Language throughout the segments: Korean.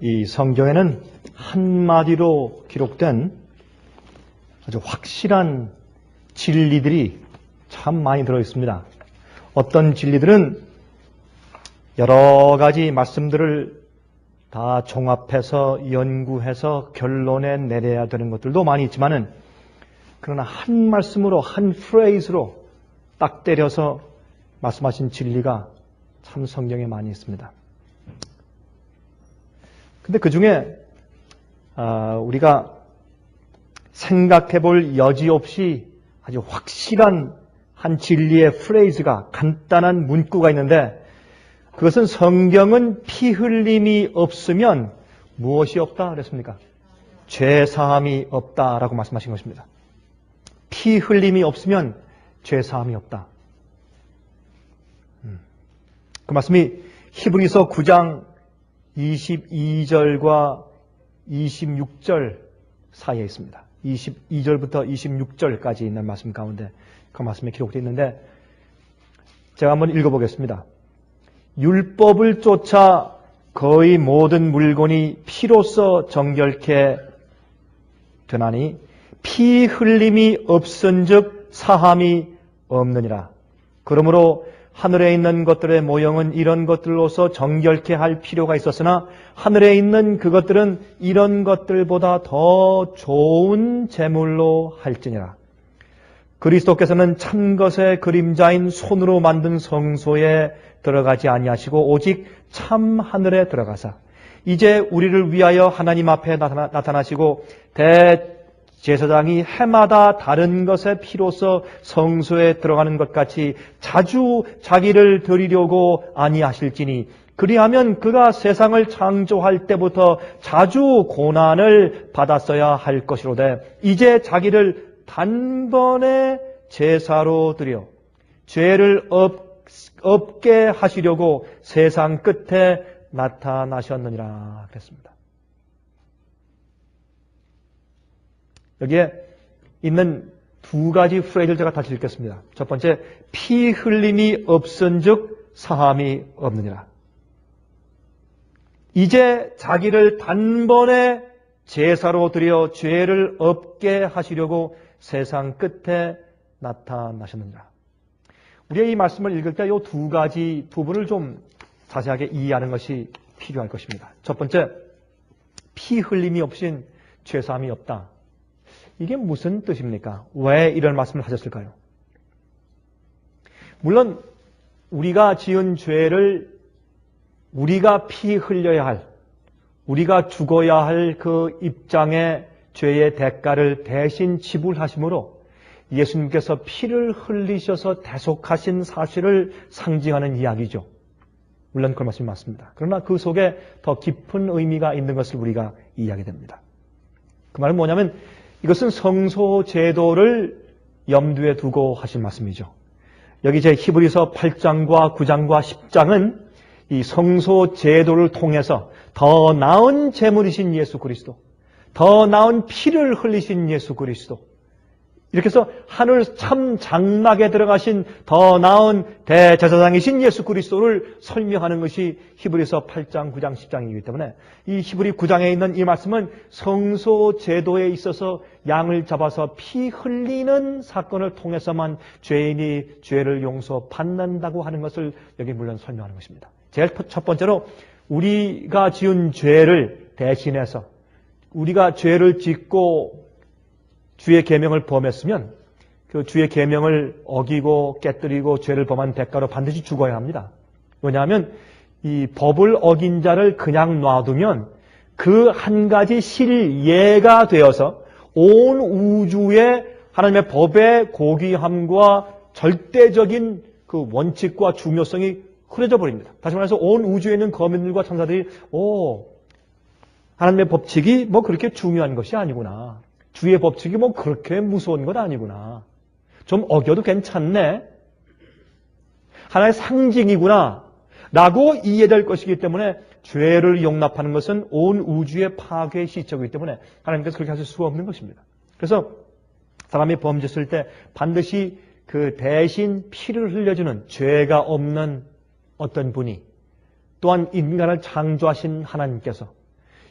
이 성경에는 한마디로 기록된 아주 확실한 진리들이 참 많이 들어 있습니다. 어떤 진리들은 여러 가지 말씀들을 다 종합해서 연구해서 결론에 내려야 되는 것들도 많이 있지만은 그러나 한 말씀으로 한 프레이즈로 딱 때려서 말씀하신 진리가 참 성경에 많이 있습니다. 근데 그 중에 우리가 생각해 볼 여지 없이 아주 확실한 한 진리의 프레이즈가 간단한 문구가 있는데 그것은 성경은 피 흘림이 없으면 무엇이 없다 그랬습니까? 죄 사함이 없다라고 말씀하신 것입니다. 피 흘림이 없으면 죄 사함이 없다. 그 말씀이 히브리서 9장 22절과 26절 사이에 있습니다. 22절부터 26절까지 있는 말씀 가운데 그 말씀이 기록되어 있는데 제가 한번 읽어보겠습니다. 율법을 쫓아 거의 모든 물건이 피로써 정결케 되나니 피 흘림이 없은즉 사함이 없느니라. 그러므로 하늘에 있는 것들의 모형은 이런 것들로서 정결케 할 필요가 있었으나 하늘에 있는 그것들은 이런 것들보다 더 좋은 제물로 할지니라. 그리스도께서는 참 것의 그림자인 손으로 만든 성소에 들어가지 아니하시고 오직 참 하늘에 들어가사 이제 우리를 위하여 하나님 앞에 나타나시고 대제사장이 해마다 다른 것의 피로써 성소에 들어가는 것 같이 자주 자기를 드리려고 아니하실지니 그리하면 그가 세상을 창조할 때부터 자주 고난을 받았어야 할 것이로되 이제 자기를 단번에 제사로 드려 죄를 없게 하시려고 세상 끝에 나타나셨느니라 그랬습니다. 여기에 있는 두 가지 프레이즈를 제가 다시 읽겠습니다. 첫 번째, 피 흘림이 없은즉 사함이 없느니라. 이제 자기를 단번에 제사로 드려 죄를 없게 하시려고 세상 끝에 나타나셨느니라. 우리가 이 말씀을 읽을 때 이 두 가지 부분을 좀 자세하게 이해하는 것이 필요할 것입니다. 첫 번째, 피 흘림이 없인 죄사함이 없다. 이게 무슨 뜻입니까? 왜 이런 말씀을 하셨을까요? 물론 우리가 지은 죄를 우리가 피 흘려야 할, 우리가 죽어야 할 그 입장의 죄의 대가를 대신 지불하심으로 예수님께서 피를 흘리셔서 대속하신 사실을 상징하는 이야기죠. 물론 그 말씀이 맞습니다. 그러나 그 속에 더 깊은 의미가 있는 것을 우리가 이해하게 됩니다. 그 말은 뭐냐면 이것은 성소 제도를 염두에 두고 하신 말씀이죠. 여기 제 히브리서 8장과 9장과 10장은 이 성소 제도를 통해서 더 나은 제물이신 예수 그리스도, 더 나은 피를 흘리신 예수 그리스도, 이렇게 해서 하늘 참 장막에 들어가신 더 나은 대제사장이신 예수 그리스도를 설명하는 것이 히브리서 8장, 9장, 10장이기 때문에 이 히브리 9장에 있는 이 말씀은 성소 제도에 있어서 양을 잡아서 피 흘리는 사건을 통해서만 죄인이 죄를 용서받는다고 하는 것을 여기 물론 설명하는 것입니다. 제일 첫 번째로 우리가 지은 죄를 대신해서 우리가 죄를 짓고 주의 계명을 범했으면 그 주의 계명을 어기고 깨뜨리고 죄를 범한 대가로 반드시 죽어야 합니다. 왜냐하면 이 법을 어긴 자를 그냥 놔두면 그 한 가지 실예가 되어서 온 우주에 하나님의 법의 고귀함과 절대적인 그 원칙과 중요성이 흐려져 버립니다. 다시 말해서 온 우주에 있는 거민들과 천사들이 하나님의 법칙이 뭐 그렇게 중요한 것이 아니구나. 주의 법칙이 뭐 그렇게 무서운 것 아니구나. 좀 어겨도 괜찮네. 하나의 상징이구나. 라고 이해될 것이기 때문에 죄를 용납하는 것은 온 우주의 파괴의 시초이기 때문에 하나님께서 그렇게 하실 수가 없는 것입니다. 그래서 사람이 범죄했을 때 반드시 그 대신 피를 흘려주는 죄가 없는 어떤 분이 또한 인간을 창조하신 하나님께서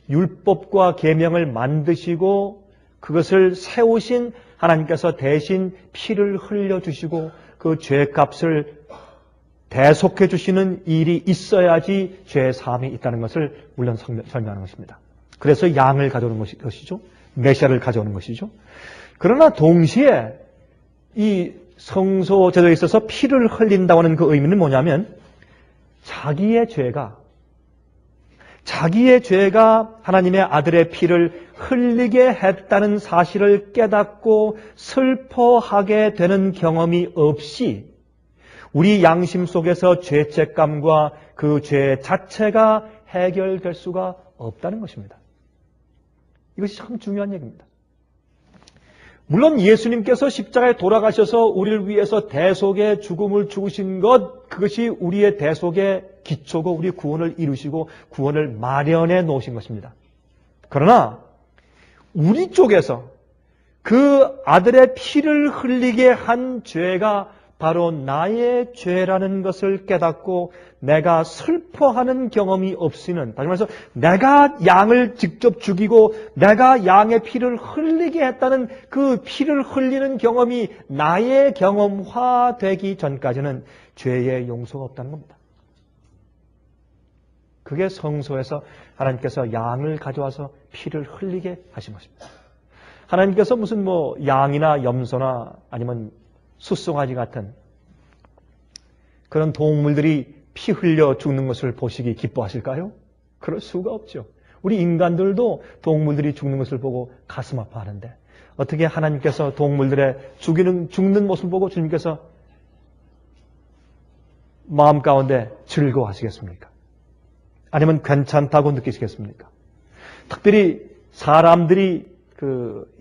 율법과 계명을 만드시고 그것을 세우신 하나님께서 대신 피를 흘려주시고 그 죄값을 대속해 주시는 일이 있어야지 죄의 사함이 있다는 것을 물론 설명하는 것입니다. 그래서 양을 가져오는 것이죠. 메시아를 가져오는 것이죠. 그러나 동시에 이 성소 제도에 있어서 피를 흘린다고 하는 그 의미는 뭐냐면 자기의 죄가 하나님의 아들의 피를 흘리게 했다는 사실을 깨닫고 슬퍼하게 되는 경험이 없이 우리 양심 속에서 죄책감과 그 죄 자체가 해결될 수가 없다는 것입니다. 이것이 참 중요한 얘기입니다. 물론 예수님께서 십자가에 돌아가셔서 우리를 위해서 대속의 죽음을 죽으신 것, 그것이 우리의 대속의 기초고 우리 구원을 이루시고 구원을 마련해 놓으신 것입니다. 그러나 우리 쪽에서 그 아들의 피를 흘리게 한 죄가 바로 나의 죄라는 것을 깨닫고 내가 슬퍼하는 경험이 없이는, 다시 말해서 내가 양을 직접 죽이고 내가 양의 피를 흘리게 했다는 그 피를 흘리는 경험이 나의 경험화되기 전까지는 죄의 용서가 없다는 겁니다. 그게 성소에서 하나님께서 양을 가져와서 피를 흘리게 하신 것입니다. 하나님께서 무슨 양이나 염소나 아니면 숫송아지 같은 그런 동물들이 피 흘려 죽는 것을 보시기 기뻐하실까요? 그럴 수가 없죠. 우리 인간들도 동물들이 죽는 것을 보고 가슴 아파하는데 어떻게 하나님께서 동물들의 죽는 모습을 보고 주님께서 마음 가운데 즐거워하시겠습니까? 아니면 괜찮다고 느끼시겠습니까? 특별히 사람들이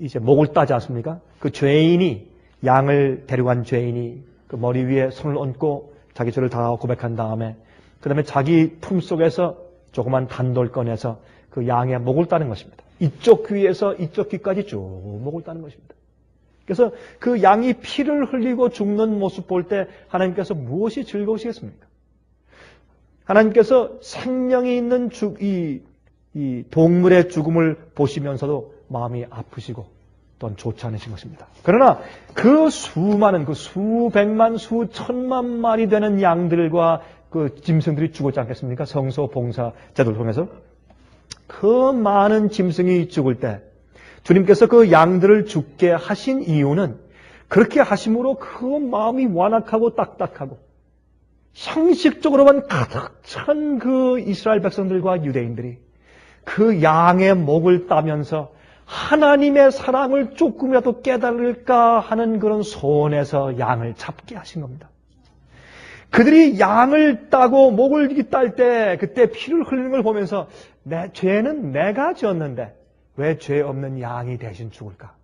이제 목을 따지 않습니까? 그 죄인이, 양을 데려간 죄인이 그 머리 위에 손을 얹고 자기 죄를 다 고백한 다음에 그 다음에 자기 품속에서 조그만 단돌 꺼내서 그 양의 목을 따는 것입니다. 이쪽 귀에서 이쪽 귀까지 쭉 목을 따는 것입니다. 그래서 그 양이 피를 흘리고 죽는 모습 볼 때 하나님께서 무엇이 즐거우시겠습니까? 하나님께서 생명이 있는 이 동물의 죽음을 보시면서도 마음이 아프시고 또한 좋지 않으신 것입니다. 그러나 그 수많은, 그 수백만, 수천만 마리 되는 양들과 그 짐승들이 죽었지 않겠습니까? 성소 봉사 제도를 통해서. 그 많은 짐승이 죽을 때 주님께서 그 양들을 죽게 하신 이유는 그렇게 하심으로 그 마음이 완악하고 딱딱하고 형식적으로만 가득 찬 그 이스라엘 백성들과 유대인들이 그 양의 목을 따면서 하나님의 사랑을 조금이라도 깨달을까 하는 그런 소원에서 양을 잡게 하신 겁니다. 그들이 양을 따고 목을 딸 때 그때 피를 흘리는 걸 보면서 내 죄는 내가 지었는데 왜 죄 없는 양이 대신 죽을까?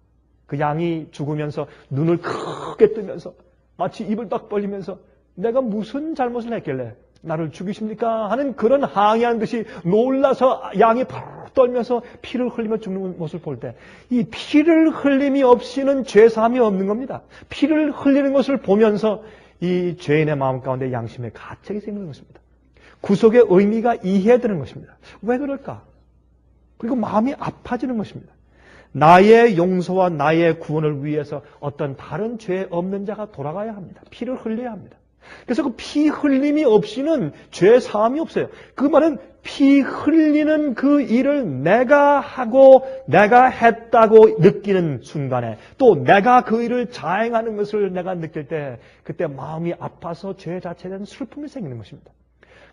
그 양이 죽으면서 눈을 크게 뜨면서 마치 입을 딱 벌리면서 내가 무슨 잘못을 했길래 나를 죽이십니까? 하는 그런 항의하는 듯이 놀라서 양이 바로 떨면서 피를 흘리며 죽는 모습을 볼 때 이 피를 흘림이 없이는 죄사함이 없는 겁니다. 피를 흘리는 것을 보면서 이 죄인의 마음 가운데 양심의 가책이 생기는 것입니다. 구속의 의미가 이해되는 것입니다. 왜 그럴까? 그리고 마음이 아파지는 것입니다. 나의 용서와 나의 구원을 위해서 어떤 다른 죄 없는 자가 돌아가야 합니다. 피를 흘려야 합니다. 그래서 그 피 흘림이 없이는 죄 사함이 없어요. 그 말은 피 흘리는 그 일을 내가 하고 내가 했다고 느끼는 순간에 또 내가 그 일을 자행하는 것을 내가 느낄 때 그때 마음이 아파서 죄 자체에 대한 슬픔이 생기는 것입니다.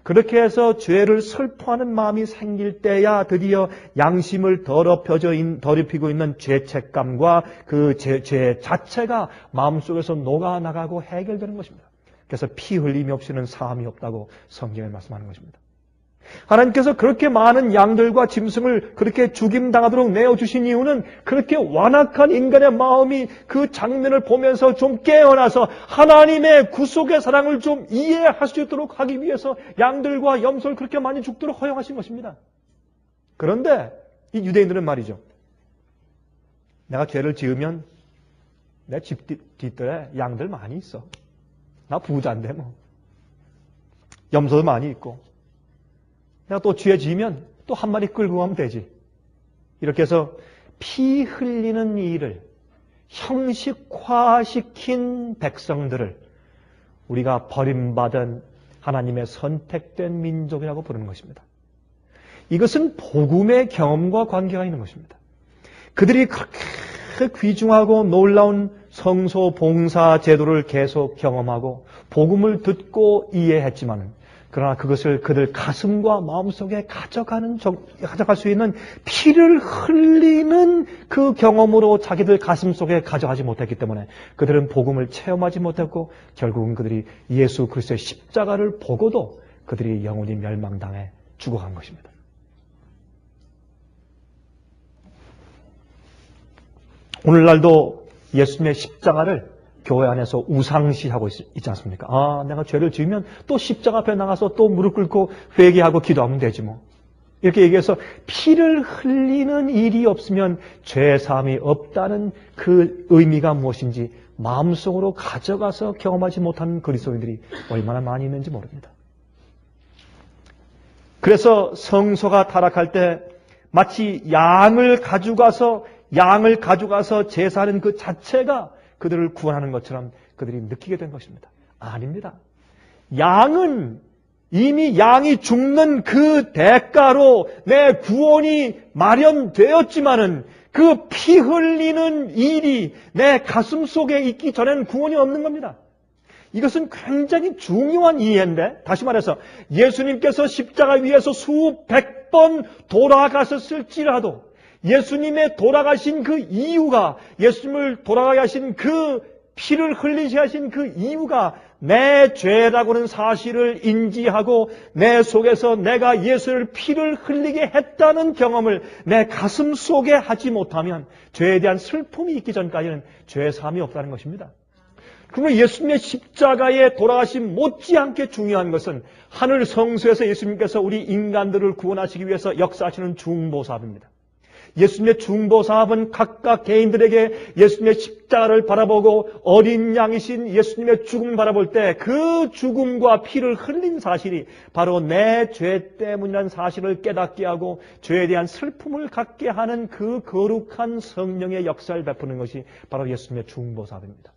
그렇게 해서 죄를 슬퍼하는 마음이 생길 때야 드디어 양심을 더럽히고 있는 죄책감과 그 죄 자체가 마음속에서 녹아나가고 해결되는 것입니다. 그래서 피 흘림이 없이는 사함이 없다고 성경에 말씀하는 것입니다. 하나님께서 그렇게 많은 양들과 짐승을 그렇게 죽임당하도록 내어주신 이유는 그렇게 완악한 인간의 마음이 그 장면을 보면서 좀 깨어나서 하나님의 구속의 사랑을 좀 이해할 수 있도록 하기 위해서 양들과 염소를 그렇게 많이 죽도록 허용하신 것입니다. 그런데 이 유대인들은 말이죠. 내가 죄를 지으면 내 집 뒤뜰에 양들 많이 있어. 나 부자인데 뭐. 염소도 많이 있고. 내가 또 죄 지으면 또 한 마리 끌고 가면 되지. 이렇게 해서 피 흘리는 일을 형식화시킨 백성들을 우리가 버림받은 하나님의 선택된 민족이라고 부르는 것입니다. 이것은 복음의 경험과 관계가 있는 것입니다. 그들이 그렇게 귀중하고 놀라운 성소 봉사 제도를 계속 경험하고 복음을 듣고 이해했지만, 그러나 그것을 그들 가슴과 마음속에 가져갈 수 있는 피를 흘리는 그 경험으로 자기들 가슴속에 가져가지 못했기 때문에 그들은 복음을 체험하지 못했고, 결국은 그들이 예수 그리스도의 십자가를 보고도 그들이 영원히 멸망당해 죽어간 것입니다. 오늘날도 예수님의 십자가를 교회 안에서 우상시하고 있지 않습니까? 아, 내가 죄를 지으면 또 십자가 앞에 나가서 또 무릎 꿇고 회개하고 기도하면 되지 뭐. 이렇게 얘기해서 피를 흘리는 일이 없으면 죄 사함이 없다는 그 의미가 무엇인지 마음속으로 가져가서 경험하지 못하는 그리스도인들이 얼마나 많이 있는지 모릅니다. 그래서 성소가 타락할 때 마치 양을 가져가서 제사하는 그 자체가 그들을 구원하는 것처럼 그들이 느끼게 된 것입니다. 아닙니다. 양은 이미 양이 죽는 그 대가로 내 구원이 마련되었지만은 그 피 흘리는 일이 내 가슴 속에 있기 전에는 구원이 없는 겁니다. 이것은 굉장히 중요한 이해인데, 다시 말해서 예수님께서 십자가 위에서 수백 번 돌아가셨을지라도 예수님의 돌아가신 그 이유가, 예수님을 돌아가게 하신 그 피를 흘리게 하신 그 이유가 내 죄라고는 사실을 인지하고 내 속에서 내가 예수를 피를 흘리게 했다는 경험을 내 가슴 속에 하지 못하면 죄에 대한 슬픔이 있기 전까지는 죄 사함이 없다는 것입니다. 그러면 예수님의 십자가에 돌아가심 못지않게 중요한 것은 하늘 성소에서 예수님께서 우리 인간들을 구원하시기 위해서 역사하시는 중보사업입니다. 예수님의 중보사업은 각각 개인들에게 예수님의 십자가를 바라보고 어린 양이신 예수님의 죽음을 바라볼 때 그 죽음과 피를 흘린 사실이 바로 내 죄 때문이라는 사실을 깨닫게 하고 죄에 대한 슬픔을 갖게 하는 그 거룩한 성령의 역사를 베푸는 것이 바로 예수님의 중보사업입니다.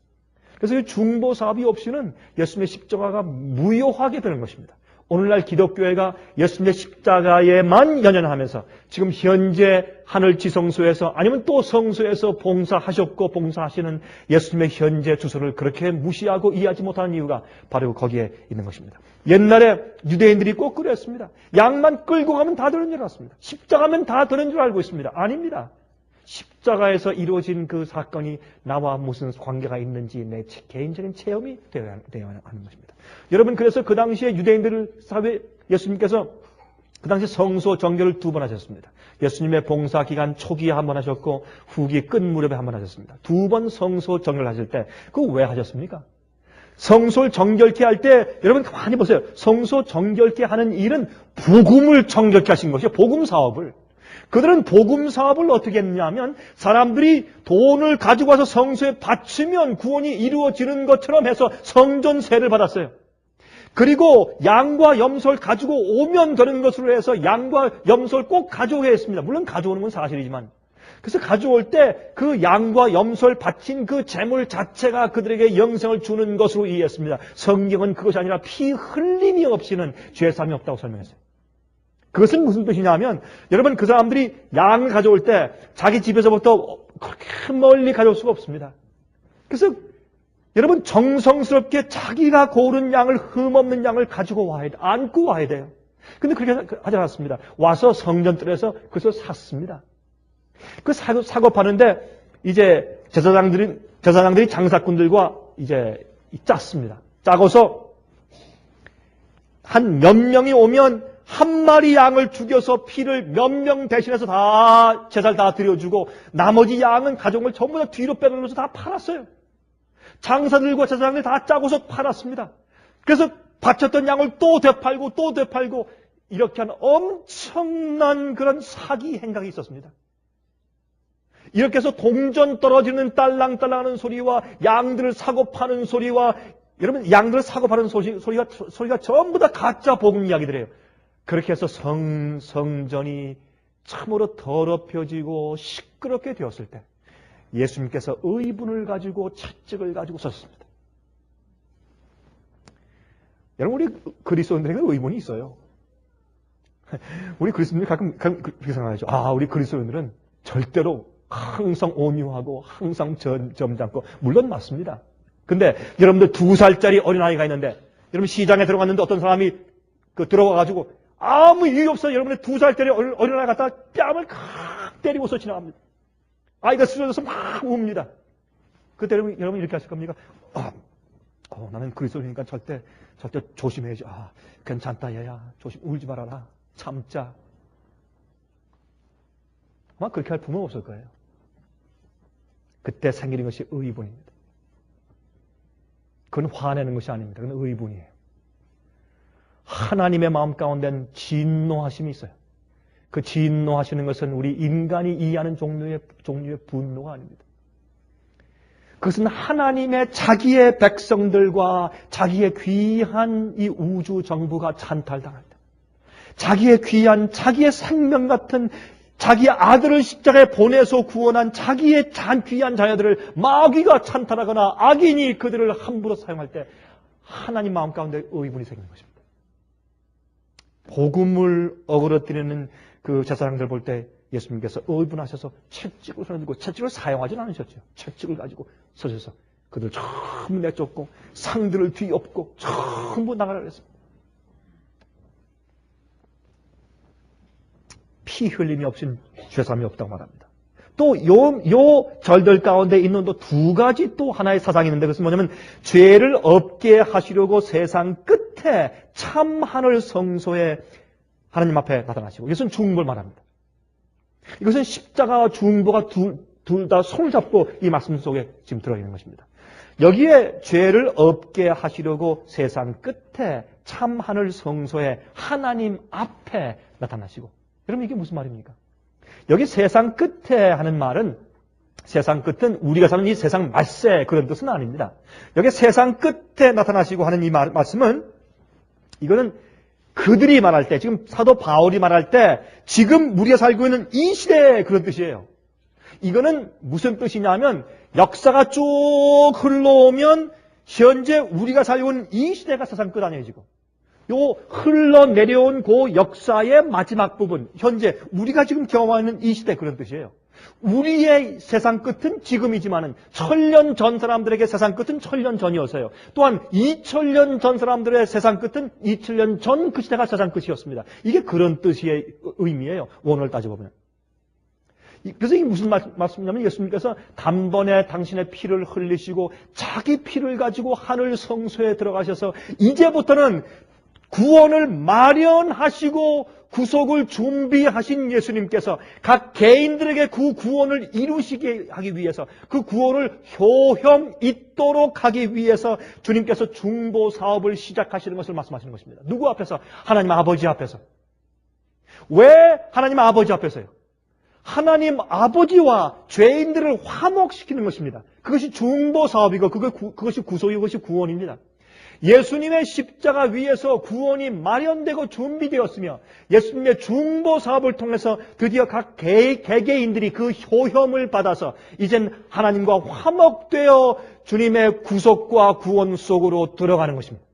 그래서 이 중보사업이 없이는 예수님의 십자가가 무효하게 되는 것입니다. 오늘날 기독교회가 예수님의 십자가에만 연연하면서 지금 현재 하늘 지성소에서 아니면 또 성소에서 봉사하셨고 봉사하시는 예수님의 현재 주소를 그렇게 무시하고 이해하지 못하는 이유가 바로 거기에 있는 것입니다. 옛날에 유대인들이 꼭 그랬습니다. 양만 끌고 가면 다 되는 줄 알았습니다. 십자가면 다 되는 줄 알고 있습니다. 아닙니다. 십자가에서 이루어진 그 사건이 나와 무슨 관계가 있는지 내 개인적인 체험이 되어야 하는 것입니다. 여러분, 그래서 그 당시에 유대인들 사회 예수님께서 그 당시 성소 정결을 2번 하셨습니다. 예수님의 봉사 기간 초기에 한 번 하셨고 후기 끝 무렵에 한 번 하셨습니다. 2번 성소 정결을 하실 때 그거 왜 하셨습니까? 성소를 정결케 할 때 여러분 가만히 보세요. 성소 정결케 하는 일은 복음을 정결케 하신 것이요. 복음 사업을. 그들은 복음 사업을 어떻게 했냐면 사람들이 돈을 가지고 와서 성소에 바치면 구원이 이루어지는 것처럼 해서 성전세를 받았어요. 그리고 양과 염소를 가지고 오면 되는 것으로 해서 양과 염소를 꼭 가져오게 했습니다. 물론 가져오는 건 사실이지만. 그래서 가져올 때 그 양과 염소를 바친 그 제물 자체가 그들에게 영생을 주는 것으로 이해했습니다. 성경은 그것이 아니라 피 흘림이 없이는 죄사함이 없다고 설명했어요. 그것은 무슨 뜻이냐면 여러분, 그 사람들이 양을 가져올 때 자기 집에서부터 그렇게 멀리 가져올 수가 없습니다. 그래서 여러분, 정성스럽게 자기가 고른 양을, 흠없는 양을 가지고 와야 돼. 안고 와야 돼요. 근데 그렇게 하지 않았습니다. 와서 성전뜰에서 그것을 샀습니다. 그 사고 파는데 이제 제사장들이 장사꾼들과 이제 짰습니다. 짜고서 한 몇 명이 오면 한 마리 양을 죽여서 피를 몇 명 대신해서 다 제사를 다 드려주고 나머지 양은 가족을 전부 다 뒤로 빼놓으면서 다 팔았어요. 장사들과 제사장들이 다 짜고서 팔았습니다. 그래서 바쳤던 양을 또 되팔고 또 되팔고 이렇게 하는 엄청난 그런 사기 행각이 있었습니다. 이렇게 해서 동전 떨어지는 딸랑딸랑하는 소리와 양들을 사고 파는 소리와 여러분, 양들을 사고 파는 소리가 전부 다 가짜 복음 이야기들이에요. 그렇게 해서 성전이 참으로 더럽혀지고 시끄럽게 되었을 때 예수님께서 의분을 가지고 채찍을 가지고 섰습니다. 여러분, 우리 그리스도인들에게 의분이 있어요. 우리 그리스도인들이 가끔 그렇게 생각하죠. 우리 그리스도인들은 절대로 항상 온유하고 항상 점잖고, 물론 맞습니다. 근데 여러분들 2살짜리 어린아이가 있는데, 여러분 시장에 들어갔는데 어떤 사람이 들어와가지고 아무 이유 없어 여러분의 2살짜리 어린아이 갖다 뺨을 칵 때리고서 지나갑니다. 아이가 쓰러져서 막 웁니다. 그때 여러분 이렇게 하실 겁니까? 나는 그리스도니까 절대 조심해야지. 괜찮다 얘야. 조심, 울지 말아라. 참자. 아마 그렇게 할 부모 없을 거예요. 그때 생기는 것이 의분입니다. 그건 화내는 것이 아닙니다. 그건 의분이에요. 하나님의 마음 가운데는 진노하심이 있어요. 그 진노하시는 것은 우리 인간이 이해하는 종류의 분노가 아닙니다. 그것은 하나님의 자기의 백성들과 자기의 귀한 이 우주 정부가 찬탈당할 때, 자기의 귀한, 자기의 생명 같은 자기의 아들을 십자가에 보내서 구원한 자기의 귀한 자녀들을 마귀가 찬탈하거나 악인이 그들을 함부로 사용할 때 하나님 마음 가운데 의분이 생기는 것입니다. 복음을 어그러뜨리는 그 제사장들 볼 때 예수님께서 의분하셔서 채찍을 손에 들고, 채찍을 사용하지는 않으셨죠. 채찍을 가지고 서셔서 그들 전부 내쫓고 상들을 뒤엎고 전부 나가라 그랬습니다. 피 흘림이 없인 죄삼이 없다고 말합니다. 또 요 절들 가운데 있는 또 2가지 또 하나의 사상이 있는데, 그것은 뭐냐면 죄를 없게 하시려고 세상 끝에 참 하늘 성소에 하나님 앞에 나타나시고, 이것은 중보를 말합니다. 이것은 십자가와 중보가 둘 다 손을 잡고 이 말씀 속에 지금 들어있는 것입니다. 여기에 죄를 없게 하시려고 세상 끝에 참 하늘 성소에 하나님 앞에 나타나시고, 여러분 이게 무슨 말입니까? 여기 세상 끝에 하는 말은, 세상 끝은 우리가 사는 이 세상 말세 그런 뜻은 아닙니다. 여기 세상 끝에 나타나시고 하는 이 말씀은, 이거는 그들이 말할 때, 지금 사도 바울이 말할 때 지금 우리가 살고 있는 이 시대의 그런 뜻이에요. 이거는 무슨 뜻이냐면, 역사가 쭉 흘러오면 현재 우리가 살고 있는 이 시대가 세상 끝 아니에요. 지금 요 흘러내려온 그 역사의 마지막 부분, 현재 우리가 지금 경험하는 이 시대 그런 뜻이에요. 우리의 세상 끝은 지금이지만은 1000년 전 사람들에게 세상 끝은 1000년 전이었어요. 또한 2000년 전 사람들의 세상 끝은 2000년 전 그 시대가 세상 끝이었습니다. 이게 그런 뜻의 의미예요. 원어를 따져보면. 그래서 이게 무슨 말씀이냐면, 예수님께서 단번에 당신의 피를 흘리시고 자기 피를 가지고 하늘 성소에 들어가셔서 이제부터는 구원을 마련하시고 구속을 준비하신 예수님께서 각 개인들에게 그 구원을 이루시게 하기 위해서, 그 구원을 효험 있도록 하기 위해서 주님께서 중보 사업을 시작하시는 것을 말씀하시는 것입니다. 누구 앞에서? 하나님 아버지 앞에서. 왜 하나님 아버지 앞에서요? 하나님 아버지와 죄인들을 화목시키는 것입니다. 그것이 중보 사업이고 그것이 구속이고 그것이 구원입니다. 예수님의 십자가 위에서 구원이 마련되고 준비되었으며, 예수님의 중보 사업을 통해서 드디어 각 개개인들이 그 효험을 받아서 이젠 하나님과 화목되어 주님의 구속과 구원 속으로 들어가는 것입니다.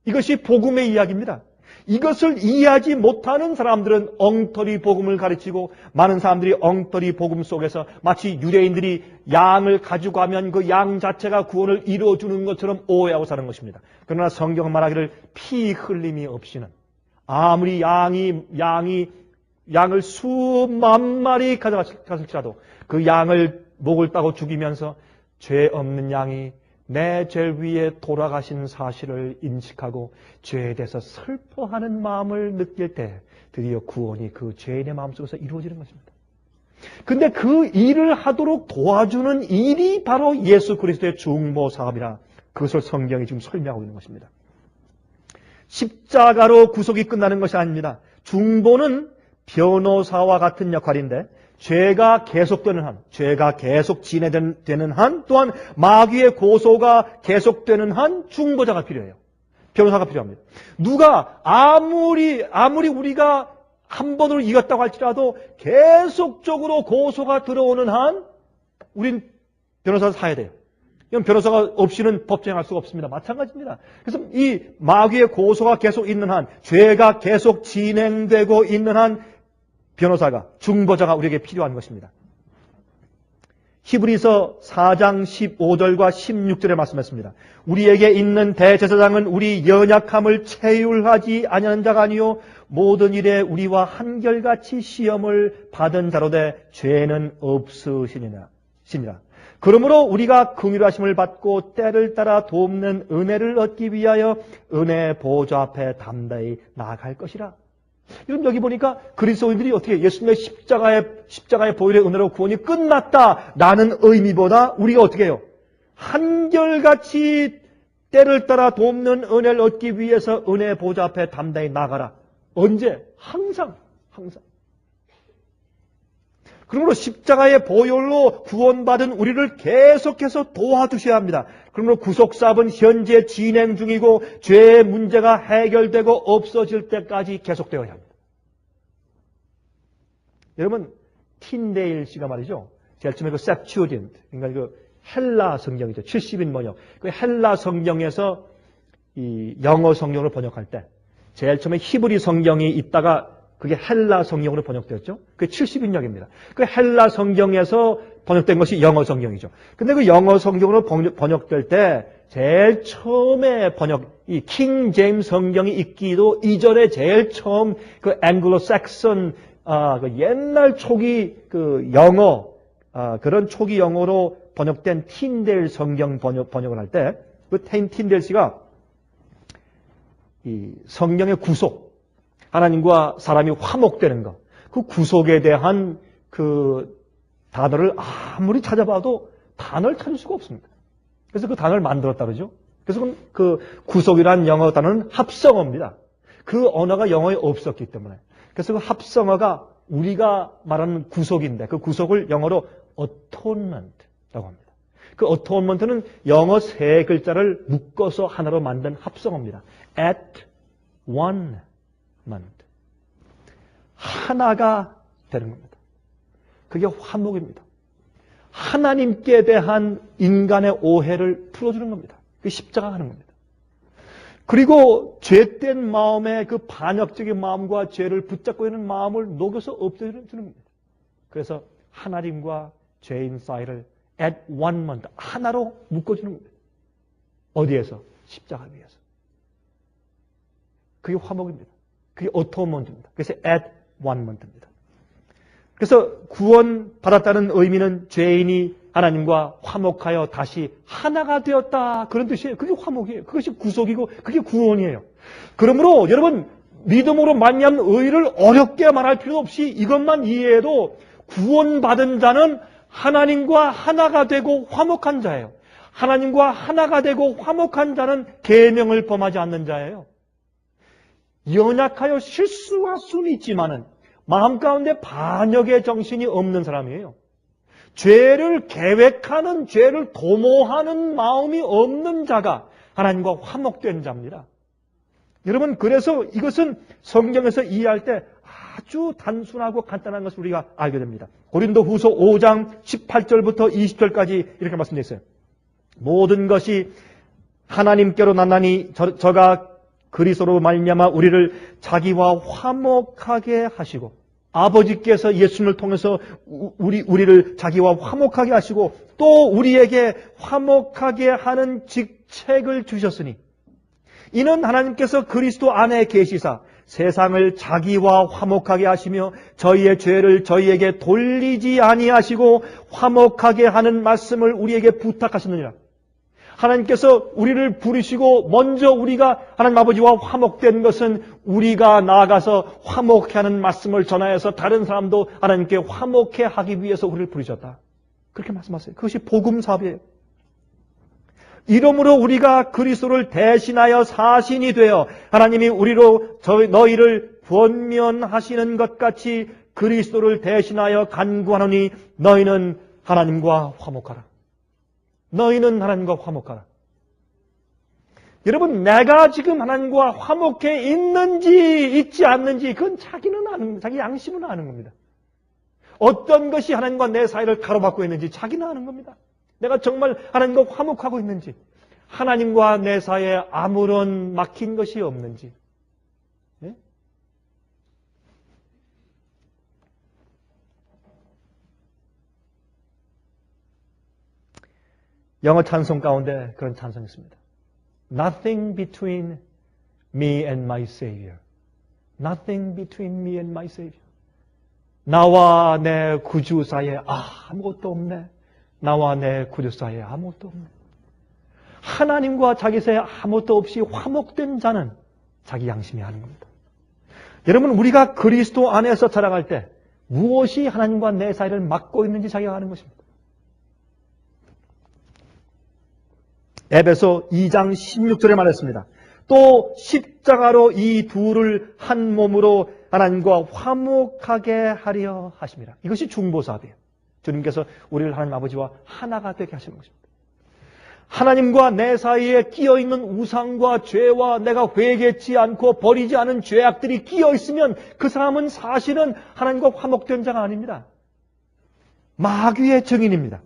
이것이 복음의 이야기입니다. 이것을 이해하지 못하는 사람들은 엉터리 복음을 가르치고, 많은 사람들이 엉터리 복음 속에서 마치 유대인들이 양을 가지고 가면 그 양 자체가 구원을 이루어주는 것처럼 오해하고 사는 것입니다. 그러나 성경은 말하기를 피 흘림이 없이는, 아무리 양을 수만 마리 가져갔을지라도 그 양을 목을 따고 죽이면서 죄 없는 양이 내 죄 위에 돌아가신 사실을 인식하고 죄에 대해서 슬퍼하는 마음을 느낄 때 드디어 구원이 그 죄인의 마음속에서 이루어지는 것입니다. 근데 그 일을 하도록 도와주는 일이 바로 예수 그리스도의 중보 사업이라, 그것을 성경이 지금 설명하고 있는 것입니다. 십자가로 구속이 끝나는 것이 아닙니다. 중보는 변호사와 같은 역할인데, 죄가 계속되는 한, 죄가 계속 진행되는 한, 또한 마귀의 고소가 계속되는 한 중보자가 필요해요. 변호사가 필요합니다. 누가 아무리 우리가 한 번으로 이겼다고 할지라도 계속적으로 고소가 들어오는 한 우린 변호사를 사야 돼요. 이건 변호사가 없이는 법정할 수가 없습니다. 마찬가지입니다. 그래서 이 마귀의 고소가 계속 있는 한, 죄가 계속 진행되고 있는 한 변호사가, 중보자가 우리에게 필요한 것입니다. 히브리서 4장 15절과 16절에 말씀했습니다. 우리에게 있는 대제사장은 우리 연약함을 체휼하지 아니하는 자가 아니요 모든 일에 우리와 한결같이 시험을 받은 자로되 죄는 없으시니라. 그러므로 우리가 긍휼하심을 받고 때를 따라 돕는 은혜를 얻기 위하여 은혜 보좌 앞에 담대히 나아갈 것이라. 여러분 여기 보니까 그리스도인들이 어떻게 예수님의 십자가의 보혈의 은혜로 구원이 끝났다라는 의미보다 우리가 어떻게 해요? 한결같이 때를 따라 돕는 은혜를 얻기 위해서 은혜 보좌 앞에 담대히 나가라. 언제? 항상. 그러므로 십자가의 보혈로 구원받은 우리를 계속해서 도와주셔야 합니다. 그러므로 구속사업은 현재 진행 중이고 죄의 문제가 해결되고 없어질 때까지 계속되어야 합니다. 여러분 틴데일 씨가 말이죠. 제일 처음에 그 셉튜어딘트, 그러니까 그 헬라 성경이죠. 70인 번역. 그 헬라 성경에서 이 영어 성경으로 번역할 때 제일 처음에 히브리 성경이 있다가 그게 헬라 성경으로 번역되었죠. 그게 70인역입니다. 그 헬라 성경에서 번역된 것이 영어 성경이죠. 근데 그 영어 성경으로 번역될 때 제일 처음에 이 킹 제임스 성경이 있기도 이전에 제일 처음 그 앵글로 삭슨 그 옛날 초기 그 영어 그런 초기 영어로 번역된 틴델 성경 번역을 할 때 그 틴델 씨가 이 성경의 구속, 하나님과 사람이 화목되는 것, 그 구속에 대한 그 단어를 아무리 찾아봐도 단어를 찾을 수가 없습니다. 그래서 그 단어를 만들었다 그러죠. 그래서 그 구속이라는 영어 단어는 합성어입니다. 그 언어가 영어에 없었기 때문에. 그래서 그 합성어가 우리가 말하는 구속인데 그 구속을 영어로 atonement라고 합니다. 그 atonement는 영어 세 글자를 묶어서 하나로 만든 합성어입니다. at one 하나가 되는 겁니다. 그게 화목입니다. 하나님께 대한 인간의 오해를 풀어주는 겁니다. 그게 십자가 하는 겁니다. 그리고 죄된 마음의 그 반역적인 마음과 죄를 붙잡고 있는 마음을 녹여서 없애주는 겁니다. 그래서 하나님과 죄인 사이를 at one 하나로 묶어주는 겁니다. 어디에서? 십자가 위에서. 그게 화목입니다. 그게 atonement입니다. 그래서 at one 입니다. 그래서 구원받았다는 의미는 죄인이 하나님과 화목하여 다시 하나가 되었다. 그런 뜻이에요. 그게 화목이에요. 그것이 구속이고 그게 구원이에요. 그러므로 여러분 믿음으로 말미암은 의를 어렵게 말할 필요 없이 이것만 이해해도 구원받은 자는 하나님과 하나가 되고 화목한 자예요. 하나님과 하나가 되고 화목한 자는 계명을 범하지 않는 자예요. 연약하여 실수할 수는 있지만은 마음 가운데 반역의 정신이 없는 사람이에요. 죄를 계획하는, 죄를 도모하는 마음이 없는 자가 하나님과 화목된 자입니다. 여러분, 그래서 이것은 성경에서 이해할 때 아주 단순하고 간단한 것을 우리가 알게 됩니다. 고린도후서 5장 18절부터 20절까지 이렇게 말씀되어 있어요. 모든 것이 하나님께로 났나니 저가 그리스도로 말미암아 우리를 자기와 화목하게 하시고 아버지께서 예수님을 통해서 우리를 자기와 화목하게 하시고 또 우리에게 화목하게 하는 직책을 주셨으니 이는 하나님께서 그리스도 안에 계시사 세상을 자기와 화목하게 하시며 저희의 죄를 저희에게 돌리지 아니하시고 화목하게 하는 말씀을 우리에게 부탁하셨느니라. 하나님께서 우리를 부르시고 먼저 우리가 하나님 아버지와 화목된 것은 우리가 나아가서 화목해 하는 말씀을 전하여서 다른 사람도 하나님께 화목해 하기 위해서 우리를 부르셨다. 그렇게 말씀하세요. 그것이 복음 사업이에요. 이러므로 우리가 그리스도를 대신하여 사신이 되어 하나님이 우리로 너희를 권면하시는 것 같이 그리스도를 대신하여 간구하노니 너희는 하나님과 화목하라. 너희는 하나님과 화목하라. 여러분, 내가 지금 하나님과 화목해 있는지 있지 않는지 그건 자기 양심은 아는 겁니다. 어떤 것이 하나님과 내 사이를 가로막고 있는지 자기는 아는 겁니다. 내가 정말 하나님과 화목하고 있는지, 하나님과 내 사이에 아무런 막힌 것이 없는지. 네? 영어 찬송 가운데 그런 찬송이 있습니다. Nothing between me and my Savior. Nothing between me and my Savior. 나와 내 구주 사이에 아무것도 없네. 나와 내 구주 사이에 아무것도 없네. 하나님과 자기 사이에 아무것도 없이 화목된 자는 자기 양심이 아는 겁니다. 여러분, 우리가 그리스도 안에서 살아갈 때 무엇이 하나님과 내 사이를 막고 있는지 자기가 아는 것입니다. 에베소 2장 16절에 말했습니다. 또 십자가로 이 둘을 한 몸으로 하나님과 화목하게 하려 하심이라. 이것이 중보사업이에요. 주님께서 우리를 하나님 아버지와 하나가 되게 하시는 것입니다. 하나님과 내 사이에 끼어있는 우상과 죄와 내가 회개치 않고 버리지 않은 죄악들이 끼어있으면 그 사람은 사실은 하나님과 화목된 자가 아닙니다. 마귀의 증인입니다.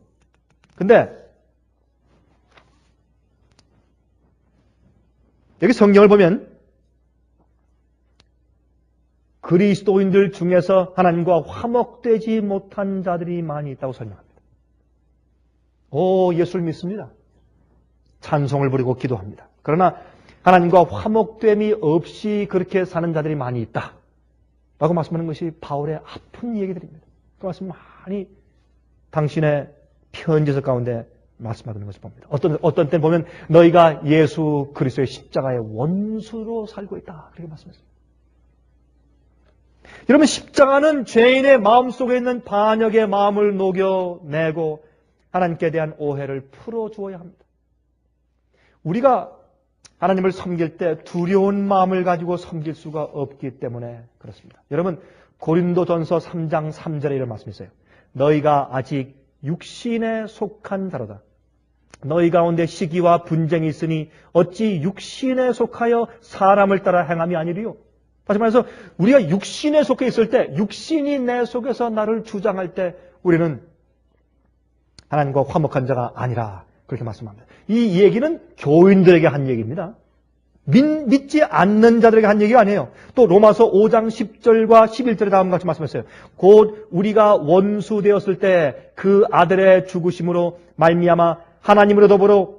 근데 여기 성경을 보면 그리스도인들 중에서 하나님과 화목되지 못한 자들이 많이 있다고 설명합니다. 예수를 믿습니다. 찬송을 부리고 기도합니다. 그러나 하나님과 화목됨이 없이 그렇게 사는 자들이 많이 있다 라고 말씀하는 것이 바울의 아픈 얘기들입니다. 그 말씀 많이 당신의 편지서 가운데 말씀하는 것을 봅니다. 어떤 때는 보면 너희가 예수 그리스도의 십자가의 원수로 살고 있다 그렇게 말씀했습니다. 여러분, 십자가는 죄인의 마음속에 있는 반역의 마음을 녹여내고 하나님께 대한 오해를 풀어주어야 합니다. 우리가 하나님을 섬길 때 두려운 마음을 가지고 섬길 수가 없기 때문에 그렇습니다. 여러분, 고린도전서 3장 3절에 이런 말씀이 있어요. 너희가 아직 육신에 속한 자로다. 너희 가운데 시기와 분쟁이 있으니 어찌 육신에 속하여 사람을 따라 행함이 아니리요. 다시 말해서 우리가 육신에 속해 있을 때, 육신이 내 속에서 나를 주장할 때 우리는 하나님과 화목한 자가 아니라 그렇게 말씀합니다. 이 얘기는 교인들에게 한 얘기입니다. 믿지 않는 자들에게 한 얘기가 아니에요. 또 로마서 5장 10절과 11절에 다음과 같이 말씀했어요. 곧 우리가 원수 되었을 때 그 아들의 죽으심으로 말미암아 하나님으로 더불어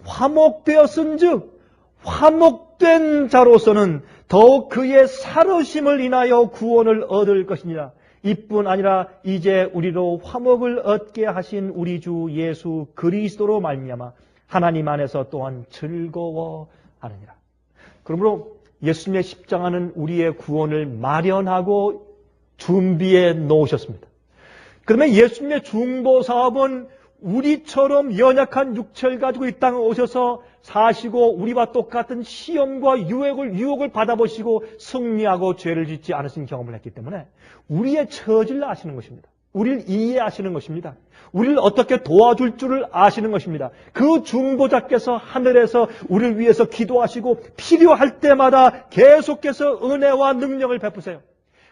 화목되었은즉 화목된 자로서는 더욱 그의 살으심을 인하여 구원을 얻을 것이니라. 이뿐 아니라 이제 우리로 화목을 얻게 하신 우리 주 예수 그리스도로 말미암아 하나님 안에서 또한 즐거워하느니라. 그러므로 예수님의 십자가는 우리의 구원을 마련하고 준비해 놓으셨습니다. 그러면 예수님의 중보사업은 우리처럼 연약한 육체를 가지고 이 땅에 오셔서 사시고 우리와 똑같은 시험과 유혹을 받아보시고 승리하고 죄를 짓지 않으신 경험을 했기 때문에 우리의 처지를 아시는 것입니다. 우리를 이해하시는 것입니다. 우리를 어떻게 도와줄 줄을 아시는 것입니다. 그 중보자께서 하늘에서 우리를 위해서 기도하시고 필요할 때마다 계속해서 은혜와 능력을 베푸세요.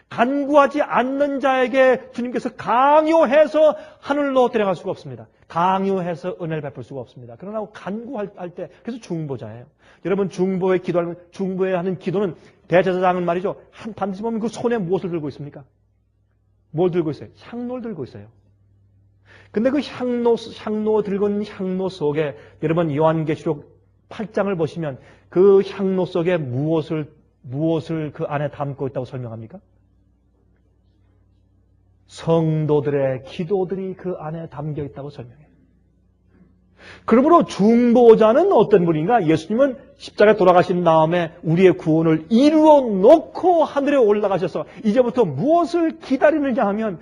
간구하지 않는 자에게 주님께서 강요해서 하늘로 데려갈 수가 없습니다. 강요해서 은혜를 베풀 수가 없습니다. 그러나 간구할 때 그래서 중보자예요. 여러분, 중보에 하는 기도는 대제사장은 말이죠. 반드시 보면 그 손에 무엇을 들고 있습니까? 뭘 들고 있어요? 향로를 들고 있어요. 근데 그 향로 들고 있는 향로 속에 여러분 요한계시록 8장을 보시면 그 향로 속에 무엇을 그 안에 담고 있다고 설명합니까? 성도들의 기도들이 그 안에 담겨 있다고 설명해요. 그러므로 중보자는 어떤 분인가? 예수님은 십자가에 돌아가신 다음에 우리의 구원을 이루어 놓고 하늘에 올라가셔서 이제부터 무엇을 기다리느냐 하면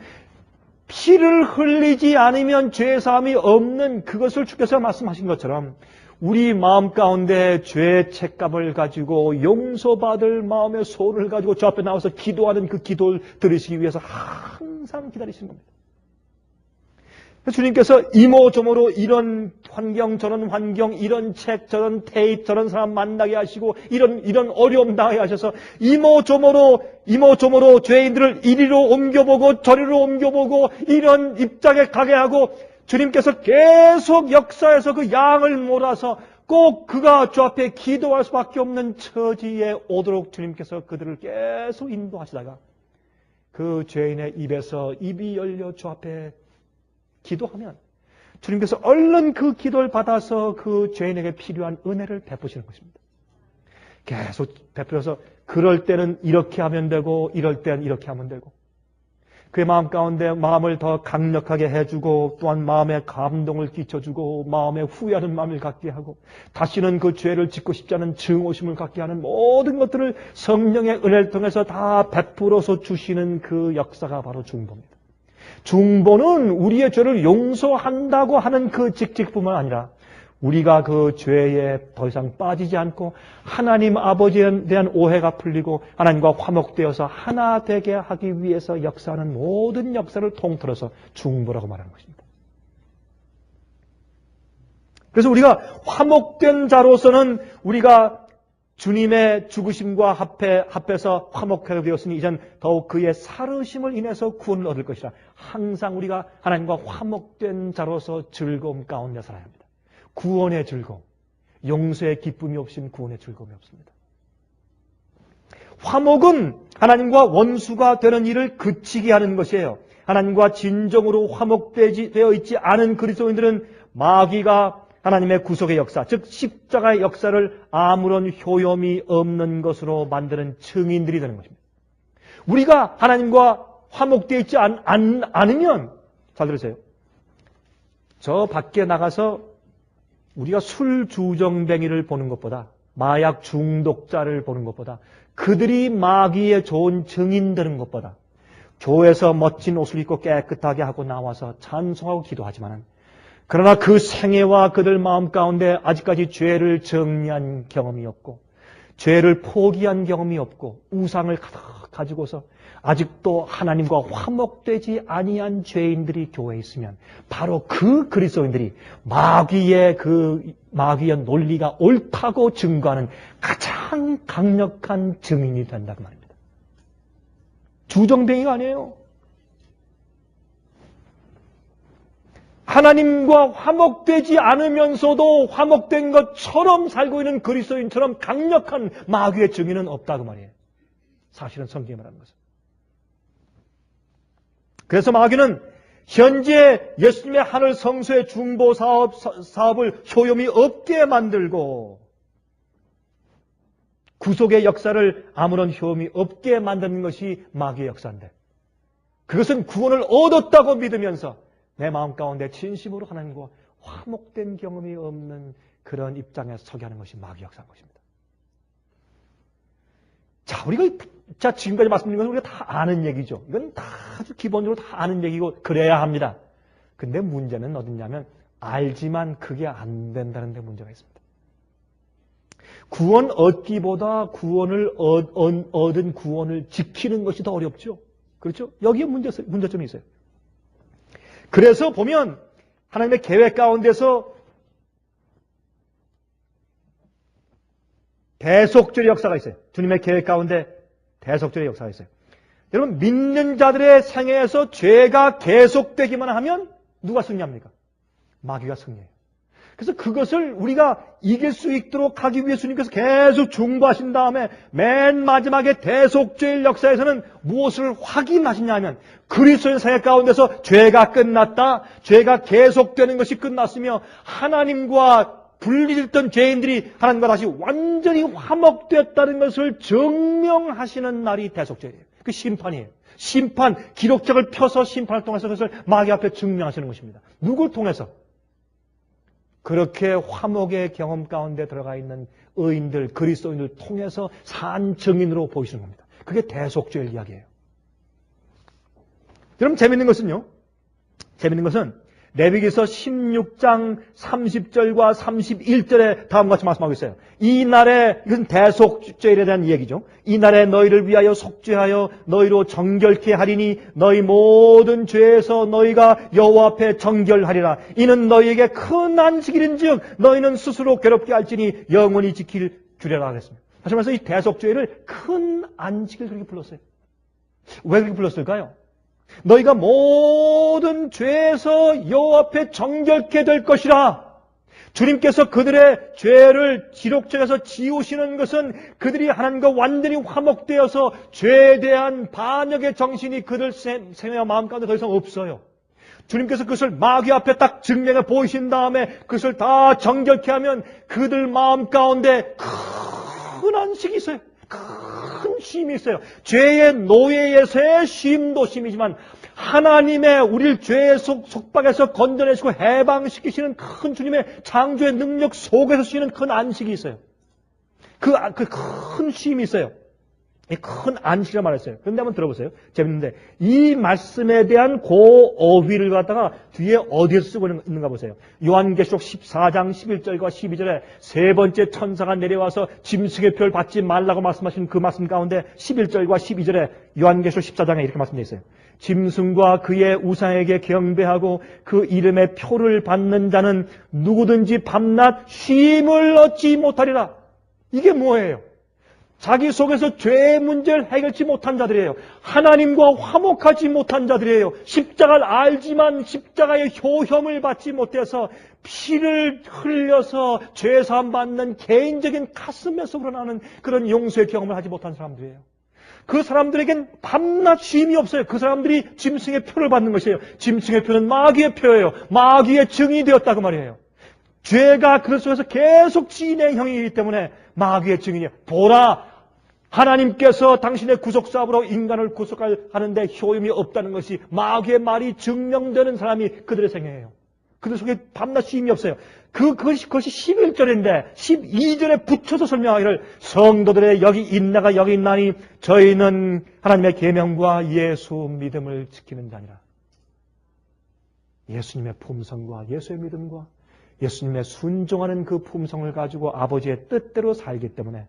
피를 흘리지 않으면 죄사함이 없는 그것을 주께서 말씀하신 것처럼 우리 마음 가운데 죄의 책감을 가지고 용서받을 마음의 소를 가지고 저 앞에 나와서 기도하는 그 기도를 들으시기 위해서 항상 기다리시는 겁니다. 주님께서 이모저모로 이런 환경, 저런 환경, 이런 책, 저런 테이프, 저런 사람 만나게 하시고, 이런 어려움 당하게 하셔서 이모저모로 죄인들을 이리로 옮겨보고, 저리로 옮겨보고, 이런 입장에 가게 하고, 주님께서 계속 역사에서 그 양을 몰아서 꼭 그가 주 앞에 기도할 수밖에 없는 처지에 오도록 주님께서 그들을 계속 인도하시다가, 그 죄인의 입에서 입이 열려 주 앞에 기도하면 주님께서 얼른 그 기도를 받아서 그 죄인에게 필요한 은혜를 베푸시는 것입니다. 계속 베풀어서 그럴 때는 이렇게 하면 되고 이럴 때는 이렇게 하면 되고 그의 마음 가운데 마음을 더 강력하게 해주고 또한 마음에 감동을 끼쳐주고 마음에 후회하는 마음을 갖게 하고 다시는 그 죄를 짓고 싶지 않은 증오심을 갖게 하는 모든 것들을 성령의 은혜를 통해서 다 베풀어서 주시는 그 역사가 바로 중보입니다. 중보는 우리의 죄를 용서한다고 하는 그 직책뿐만 아니라 우리가 그 죄에 더 이상 빠지지 않고 하나님 아버지에 대한 오해가 풀리고 하나님과 화목되어서 하나 되게 하기 위해서 역사하는 모든 역사를 통틀어서 중보라고 말하는 것입니다. 그래서 우리가 화목된 자로서는 우리가 주님의 죽으심과 합해서 화목하게 되었으니 이젠 더욱 그의 살으심을 인해서 구원을 얻을 것이라. 항상 우리가 하나님과 화목된 자로서 즐거움 가운데 살아야 합니다. 구원의 즐거움, 용서의 기쁨이 없이는 구원의 즐거움이 없습니다. 화목은 하나님과 원수가 되는 일을 그치게 하는 것이에요. 하나님과 진정으로 화목되어 있지 않은 그리스도인들은 마귀가 하나님의 구속의 역사, 즉 십자가의 역사를 아무런 효용이 없는 것으로 만드는 증인들이 되는 것입니다. 우리가 하나님과 화목되어 있지 않으면, 잘 들으세요. 저 밖에 나가서 우리가 술 주정뱅이를 보는 것보다, 마약 중독자를 보는 것보다, 그들이 마귀의 좋은 증인 되는 것보다, 교회에서 멋진 옷을 입고 깨끗하게 하고 나와서 찬송하고 기도하지만은, 그러나 그 생애와 그들 마음 가운데 아직까지 죄를 정리한 경험이 없고 죄를 포기한 경험이 없고 우상을 가지고서 아직도 하나님과 화목되지 아니한 죄인들이 교회에 있으면 바로 그 그리스도인들이 마귀의 논리가 옳다고 증거하는 가장 강력한 증인이 된다고 말입니다. 주정뱅이가 아니에요. 하나님과 화목되지 않으면서도 화목된 것처럼 살고 있는 그리스도인처럼 강력한 마귀의 증인은 없다고 말이에요. 사실은 성경이 말하는 것은. 그래서 마귀는 현재 예수님의 하늘 성소의 중보 사업을 효용이 없게 만들고 구속의 역사를 아무런 효용이 없게 만드는 것이 마귀의 역사인데 그것은 구원을 얻었다고 믿으면서 내 마음 가운데 진심으로 하나님과 화목된 경험이 없는 그런 입장에 서게 하는 것이 마귀 역사인 것입니다. 자, 지금까지 말씀드린 것은 우리가 다 아는 얘기죠. 이건 다 아주 기본적으로 다 아는 얘기고 그래야 합니다. 근데 문제는 어디냐면 알지만 그게 안 된다는 데 문제가 있습니다. 구원 얻기보다 구원을 얻은 구원을 지키는 것이 더 어렵죠. 그렇죠? 여기에 문제점이 있어요. 그래서 보면 하나님의 계획 가운데서 대속죄의 역사가 있어요. 주님의 계획 가운데 대속죄의 역사가 있어요. 여러분 믿는 자들의 생애에서 죄가 계속되기만 하면 누가 승리합니까? 마귀가 승리해요. 그래서 그것을 우리가 이길 수 있도록 하기 위해 주님께서 계속 중보하신 다음에 맨 마지막에 대속죄의 역사에서는 무엇을 확인하시냐 하면 그리스도의 생애 가운데서 죄가 끝났다. 죄가 계속되는 것이 끝났으며 하나님과 분리됐던 죄인들이 하나님과 다시 완전히 화목되었다는 것을 증명하시는 날이 대속죄예요. 그 심판이에요. 심판, 기록책을 펴서 심판을 통해서 그것을 마귀 앞에 증명하시는 것입니다. 누굴 통해서? 그렇게 화목의 경험 가운데 들어가 있는 의인들, 그리스도인들 통해서 산 증인으로 보이시는 겁니다. 그게 대속죄의 이야기예요. 여러분 재밌는 것은 레위기서 16장 30절과 31절에 다음과 같이 말씀하고 있어요. 이 날에, 이것은 대속죄일에 대한 얘기죠. 이 날에 너희를 위하여 속죄하여 너희로 정결케 하리니 너희 모든 죄에서 너희가 여호와 앞에 정결하리라. 이는 너희에게 큰 안식일인즉 너희는 스스로 괴롭게 할지니 영원히 지킬 주례라 하겠습니다. 다시 말해서 이 대속죄일을 큰 안식일 그렇게 불렀어요. 왜 그렇게 불렀을까요? 너희가 모든 죄에서 여호와 앞에 정결케 될 것이라. 주님께서 그들의 죄를 기록책에서 지우시는 것은 그들이 하나님과 완전히 화목되어서 죄에 대한 반역의 정신이 그들 생애와 마음 가운데 더 이상 없어요. 주님께서 그것을 마귀 앞에 딱 증명해 보이신 다음에 그것을 다 정결케 하면 그들 마음 가운데 큰 안식이 있어요. 큰 쉼이 있어요. 죄의 노예에서의 쉼도 쉼이지만 하나님의 우리를 죄의 속박에서 건져내시고 해방시키시는 큰 주님의 창조의 능력 속에서 쉬는 큰 안식이 있어요. 그 큰 쉼이 있어요. 큰 안식이라 말했어요. 그런데 한번 들어보세요. 재밌는데 이 말씀에 대한 어휘를 갖다가 뒤에 어디에서 쓰고 있는가 보세요. 요한계시록 14장 11절과 12절에 세 번째 천사가 내려와서 짐승의 표를 받지 말라고 말씀하신 그 말씀 가운데 11절과 12절에 요한계시록 14장에 이렇게 말씀되어 있어요. 짐승과 그의 우상에게 경배하고 그 이름의 표를 받는 자는 누구든지 밤낮 쉼을 얻지 못하리라. 이게 뭐예요? 자기 속에서 죄의 문제를 해결치 못한 자들이에요. 하나님과 화목하지 못한 자들이에요. 십자가를 알지만 십자가의 효험을 받지 못해서 피를 흘려서 죄사함 받는 개인적인 가슴에서 우러나는 그런 용서의 경험을 하지 못한 사람들이에요. 그 사람들에겐 밤낮 쉼이 없어요. 그 사람들이 짐승의 표를 받는 것이에요. 짐승의 표는 마귀의 표예요. 마귀의 증이 되었다고 말이에요. 죄가 그 속에서 계속 진행형이기 때문에 마귀의 증인이에요. 보라, 하나님께서 당신의 구속사업으로 인간을 구속하는데 효용이 없다는 것이 마귀의 말이 증명되는 사람이 그들의 생애예요. 그들 속에 밤낮 쉼이 없어요. 그것이 11절인데 12절에 붙여서 설명하기를 성도들의 여기 있나가 여기 있나니 저희는 하나님의 계명과 예수 믿음을 지키는 자니라. 예수님의 품성과 예수의 믿음과 예수님의 순종하는 그 품성을 가지고 아버지의 뜻대로 살기 때문에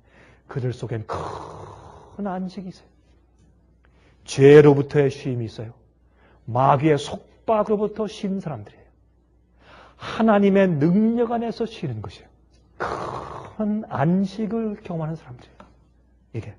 그들 속엔 큰 안식이 있어요. 죄로부터의 쉼이 있어요. 마귀의 속박으로부터 쉰 사람들이에요. 하나님의 능력 안에서 쉬는 것이에요. 큰 안식을 경험하는 사람들이에요. 이게.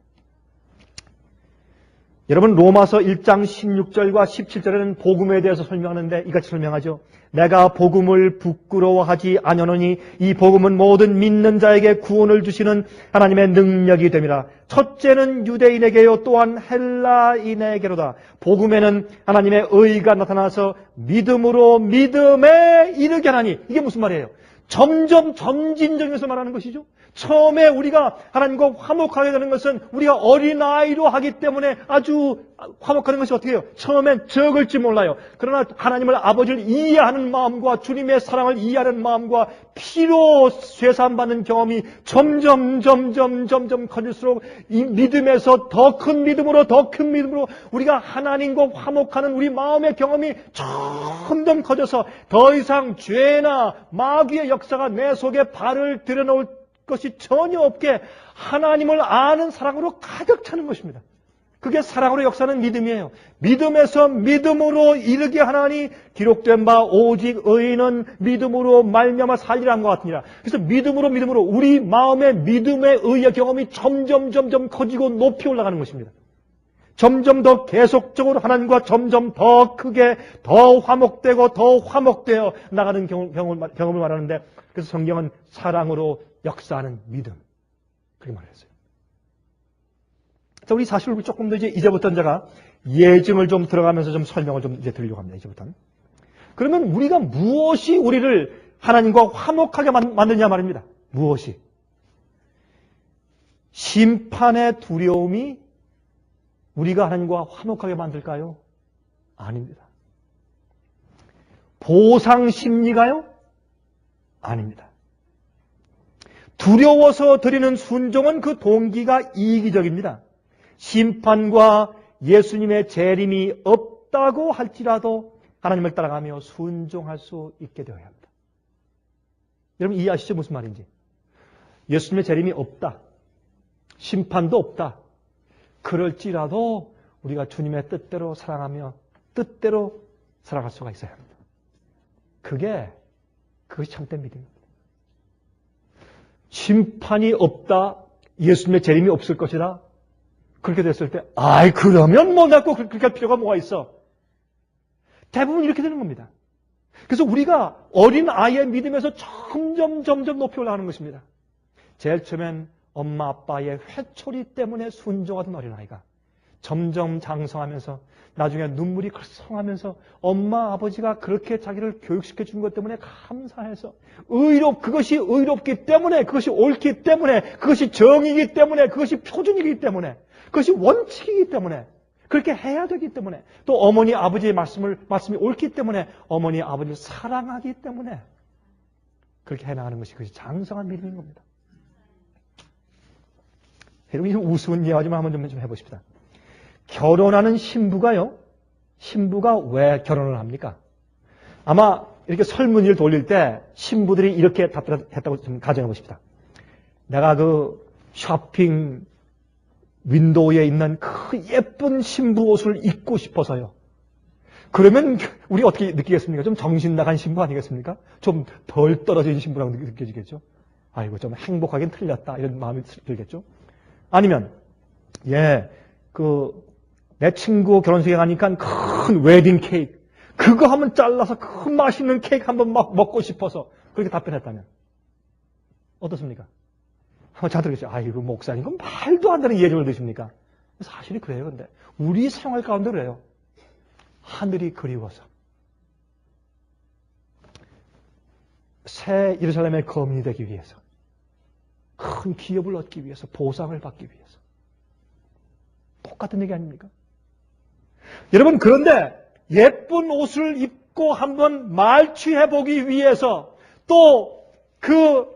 여러분 로마서 1장 16절과 17절에는 복음에 대해서 설명하는데 이같이 설명하죠. 내가 복음을 부끄러워하지 아니하노니 이 복음은 모든 믿는 자에게 구원을 주시는 하나님의 능력이 됨이라. 첫째는 유대인에게요 또한 헬라인에게로다. 복음에는 하나님의 의가 나타나서 믿음으로 믿음에 이르게 하나니. 이게 무슨 말이에요? 점점 점진적에서 말하는 것이죠. 처음에 우리가 하나님과 화목하게 되는 것은 우리가 어린아이로 하기 때문에 아주 화목하는 것이 어떻게 해요? 처음엔 적을지 몰라요. 그러나 하나님을 아버지를 이해하는 마음과 주님의 사랑을 이해하는 마음과 피로 쇠산받는 경험이 점점 커질수록 이 믿음에서 더 큰 믿음으로 우리가 하나님과 화목하는 우리 마음의 경험이 점점 커져서 더 이상 죄나 마귀의 역사가 내 속에 발을 들여놓을 것이 전혀 없게 하나님을 아는 사랑으로 가득 차는 것입니다. 그게 사랑으로 역사하는 믿음이에요. 믿음에서 믿음으로 이르게 하나니 기록된 바 오직 의인은 믿음으로 말미암아 살리라 것 같으니라. 그래서 믿음으로 우리 마음의 믿음의 의의 경험이 점점 커지고 높이 올라가는 것입니다. 점점 더 계속적으로 하나님과 점점 더 크게 더 화목되어 나가는 경험을 말하는데 그래서 성경은 사랑으로 역사하는 믿음 그렇게 말했어요. 자, 우리 사실을 조금 더 이제부터 제가 예증을 좀 들어가면서 좀 설명을 좀 이제 드리려고 합니다. 이제부터는. 그러면 우리가 무엇이 우리를 하나님과 화목하게 만드냐 말입니다. 무엇이? 심판의 두려움이 우리가 하나님과 화목하게 만들까요? 아닙니다. 보상 심리가요? 아닙니다. 두려워서 드리는 순종은 그 동기가 이기적입니다. 심판과 예수님의 재림이 없다고 할지라도 하나님을 따라가며 순종할 수 있게 되어야 합니다. 여러분 이해하시죠? 무슨 말인지. 예수님의 재림이 없다. 심판도 없다. 그럴지라도 우리가 주님의 뜻대로 사랑하며 뜻대로 살아갈 수가 있어야 합니다. 그것이 참된 믿음입니다. 심판이 없다. 예수님의 재림이 없을 것이다. 그렇게 됐을 때 그러면 뭐 나 꼭 그렇게 할 필요가 뭐가 있어. 대부분 이렇게 되는 겁니다. 그래서 우리가 어린 아이의 믿음에서 점점 높이 올라가는 것입니다. 제일 처음엔 엄마 아빠의 회초리 때문에 순종하던 어린아이가 점점 장성하면서 나중에 눈물이 글썽하면서 엄마 아버지가 그렇게 자기를 교육시켜 준 것 때문에 감사해서 그것이 의롭기 때문에, 그것이 옳기 때문에, 그것이 정의이기 때문에, 그것이 표준이기 때문에, 그것이 원칙이기 때문에, 그렇게 해야 되기 때문에, 또 어머니 아버지의 말씀이 옳기 때문에, 어머니 아버지를 사랑하기 때문에 그렇게 해나가는 것이 그것이 장성한 믿음인 겁니다. 여러분, 이 우스운 이야기만 한번 좀 해보십시다. 결혼하는 신부가 왜 결혼을 합니까? 아마 이렇게 설문지를 돌릴 때 신부들이 이렇게 답변했다고 좀 가정해 보십시다. 내가 그 쇼핑 윈도우에 있는 그 예쁜 신부 옷을 입고 싶어서요. 그러면 우리 어떻게 느끼겠습니까? 좀 정신 나간 신부 아니겠습니까? 좀 덜 떨어진 신부라고 느껴지겠죠? 아이고, 좀 행복하긴 틀렸다. 이런 마음이 들겠죠? 아니면, 내 친구 결혼식에 가니까 큰 웨딩 케이크. 그거 한번 잘라서 큰 맛있는 케이크 한번 막 먹고 싶어서 그렇게 답변했다면. 어떻습니까? 한번 잘 들으겠죠? 아이고, 목사님, 그건 말도 안 되는 예정을 드십니까? 사실이 그래요, 근데. 우리 생활 가운데 그래요. 하늘이 그리워서. 새 예루살렘의 거민이 되기 위해서. 큰 기업을 얻기 위해서. 보상을 받기 위해서. 똑같은 얘기 아닙니까? 여러분, 그런데 예쁜 옷을 입고 한번 말취해보기 위해서 또 그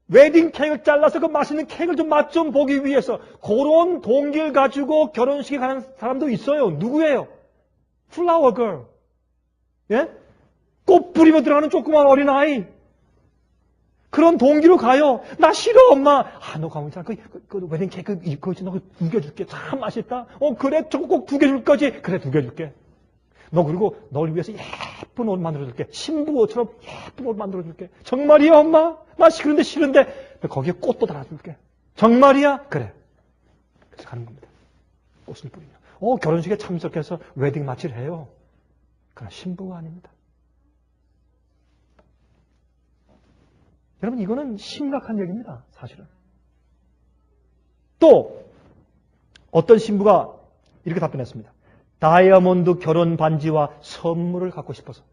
웨딩 케이크를 잘라서 그 맛있는 케이크를 좀 맛 좀 보기 위해서 그런 동기를 가지고 결혼식에 가는 사람도 있어요. 누구예요? 플라워 걸. 예? 꽃 뿌리며 들어가는 조그만 어린아이. 그런 동기로 가요. 나 싫어, 엄마. 너 가면 있잖아. 그 웨딩 케이크 이거 있지. 너 2개 줄게. 참 맛있다. 그래. 저거 꼭 2개 줄 거지. 그래, 2개 줄게. 너 그리고 널 위해서 예쁜 옷 만들어줄게. 신부 옷처럼 예쁜 옷 만들어줄게. 정말이야, 엄마? 나 싫은데 거기에 꽃도 달아줄게. 정말이야? 그래. 그래서 가는 겁니다. 꽃을 뿌리며. 결혼식에 참석해서 웨딩 마치를 해요. 그러나 신부가 아닙니다. 여러분, 이거는 심각한 얘기입니다. 사실은. 또 어떤 신부가 이렇게 답변했습니다. 다이아몬드 결혼 반지와 선물을 갖고 싶어서.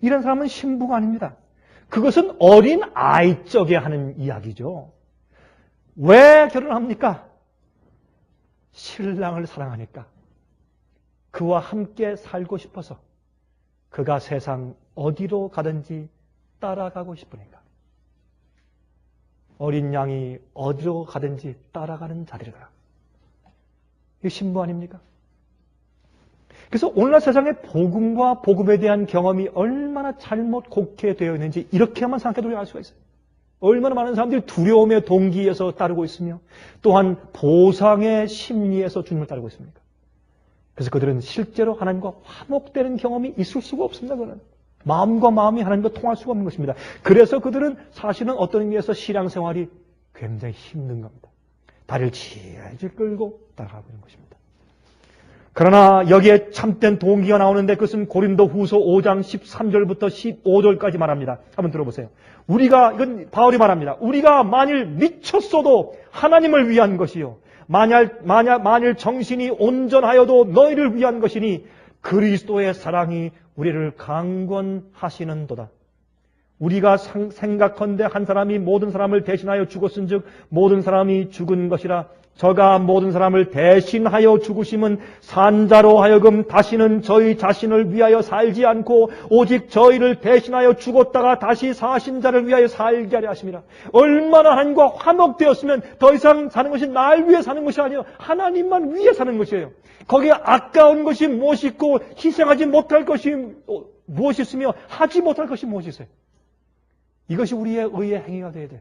이런 사람은 신부가 아닙니다. 그것은 어린 아이 쪽에 하는 이야기죠. 왜 결혼합니까? 신랑을 사랑하니까. 그와 함께 살고 싶어서. 그가 세상 어디로 가든지 따라가고 싶으니까. 어린 양이 어디로 가든지 따라가는 자들이다. 이게 신부 아닙니까? 그래서 오늘날 세상의 복음과 복음에 대한 경험이 얼마나 잘못 곡해되어 있는지 이렇게만 생각해도 알 수가 있어요. 얼마나 많은 사람들이 두려움의 동기에서 따르고 있으며 또한 보상의 심리에서 주님을 따르고 있습니까? 그래서 그들은 실제로 하나님과 화목되는 경험이 있을 수가 없습니다. 그는 마음과 마음이 하나님과 통할 수가 없는 것입니다. 그래서 그들은 사실은 어떤 의미에서 신앙생활이 굉장히 힘든 겁니다. 다리를 질질 끌고 따라가고 있는 것입니다. 그러나 여기에 참된 동기가 나오는데 그것은 고린도후서 5장 13절부터 15절까지 말합니다. 한번 들어보세요. 이건 바울이 말합니다. 우리가 만일 미쳤어도 하나님을 위한 것이요. 만일 정신이 온전하여도 너희를 위한 것이니 그리스도의 사랑이 우리를 강권하시는도다. 우리가 생각컨대 한 사람이 모든 사람을 대신하여 죽었은즉 모든 사람이 죽은 것이라. 저가 모든 사람을 대신하여 죽으심은 산자로 하여금 다시는 저희 자신을 위하여 살지 않고 오직 저희를 대신하여 죽었다가 다시 사신 자를 위하여 살게 하려 하심이라. 얼마나 하나님과 화목되었으면 더 이상 사는 것이 날 위해 사는 것이 아니라 하나님만 위해 사는 것이에요. 거기에 아까운 것이 무엇이 있고 희생하지 못할 것이 무엇이 있으며 하지 못할 것이 무엇이 있어요? 이것이 우리의 의의 행위가 되어야 돼요.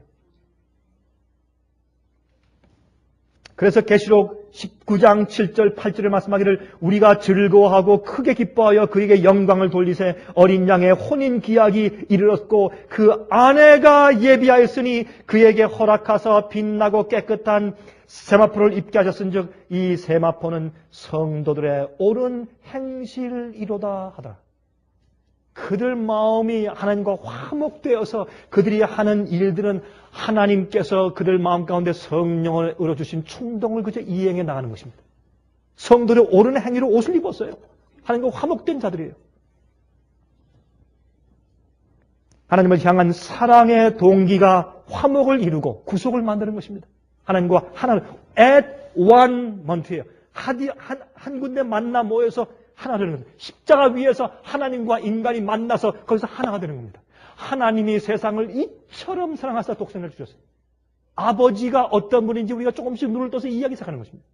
그래서 계시록 19장 7절 8절에 말씀하기를 우리가 즐거워하고 크게 기뻐하여 그에게 영광을 돌리세 어린 양의 혼인 기약이 이르렀고 그 아내가 예비하였으니 그에게 허락하사 빛나고 깨끗한 세마포를 입게 하셨은즉 이 세마포는 성도들의 옳은 행실이로다 하더라. 그들 마음이 하나님과 화목되어서 그들이 하는 일들은 하나님께서 그들 마음 가운데 성령을 얻어주신 충동을 그저 이행해 나가는 것입니다. 성도들의 옳은 행위로 옷을 입었어요. 하나님과 화목된 자들이에요. 하나님을 향한 사랑의 동기가 화목을 이루고 구속을 만드는 것입니다. 하나님과 하나를 at one moment이에요. 한 군데 만나 모여서 하나 되는 겁니다. 십자가 위에서 하나님과 인간이 만나서 거기서 하나가 되는 겁니다. 하나님이 세상을 이처럼 사랑하사 독생을 주셨어요. 아버지가 어떤 분인지 우리가 조금씩 눈을 떠서 이해하기 시작하는 것입니다.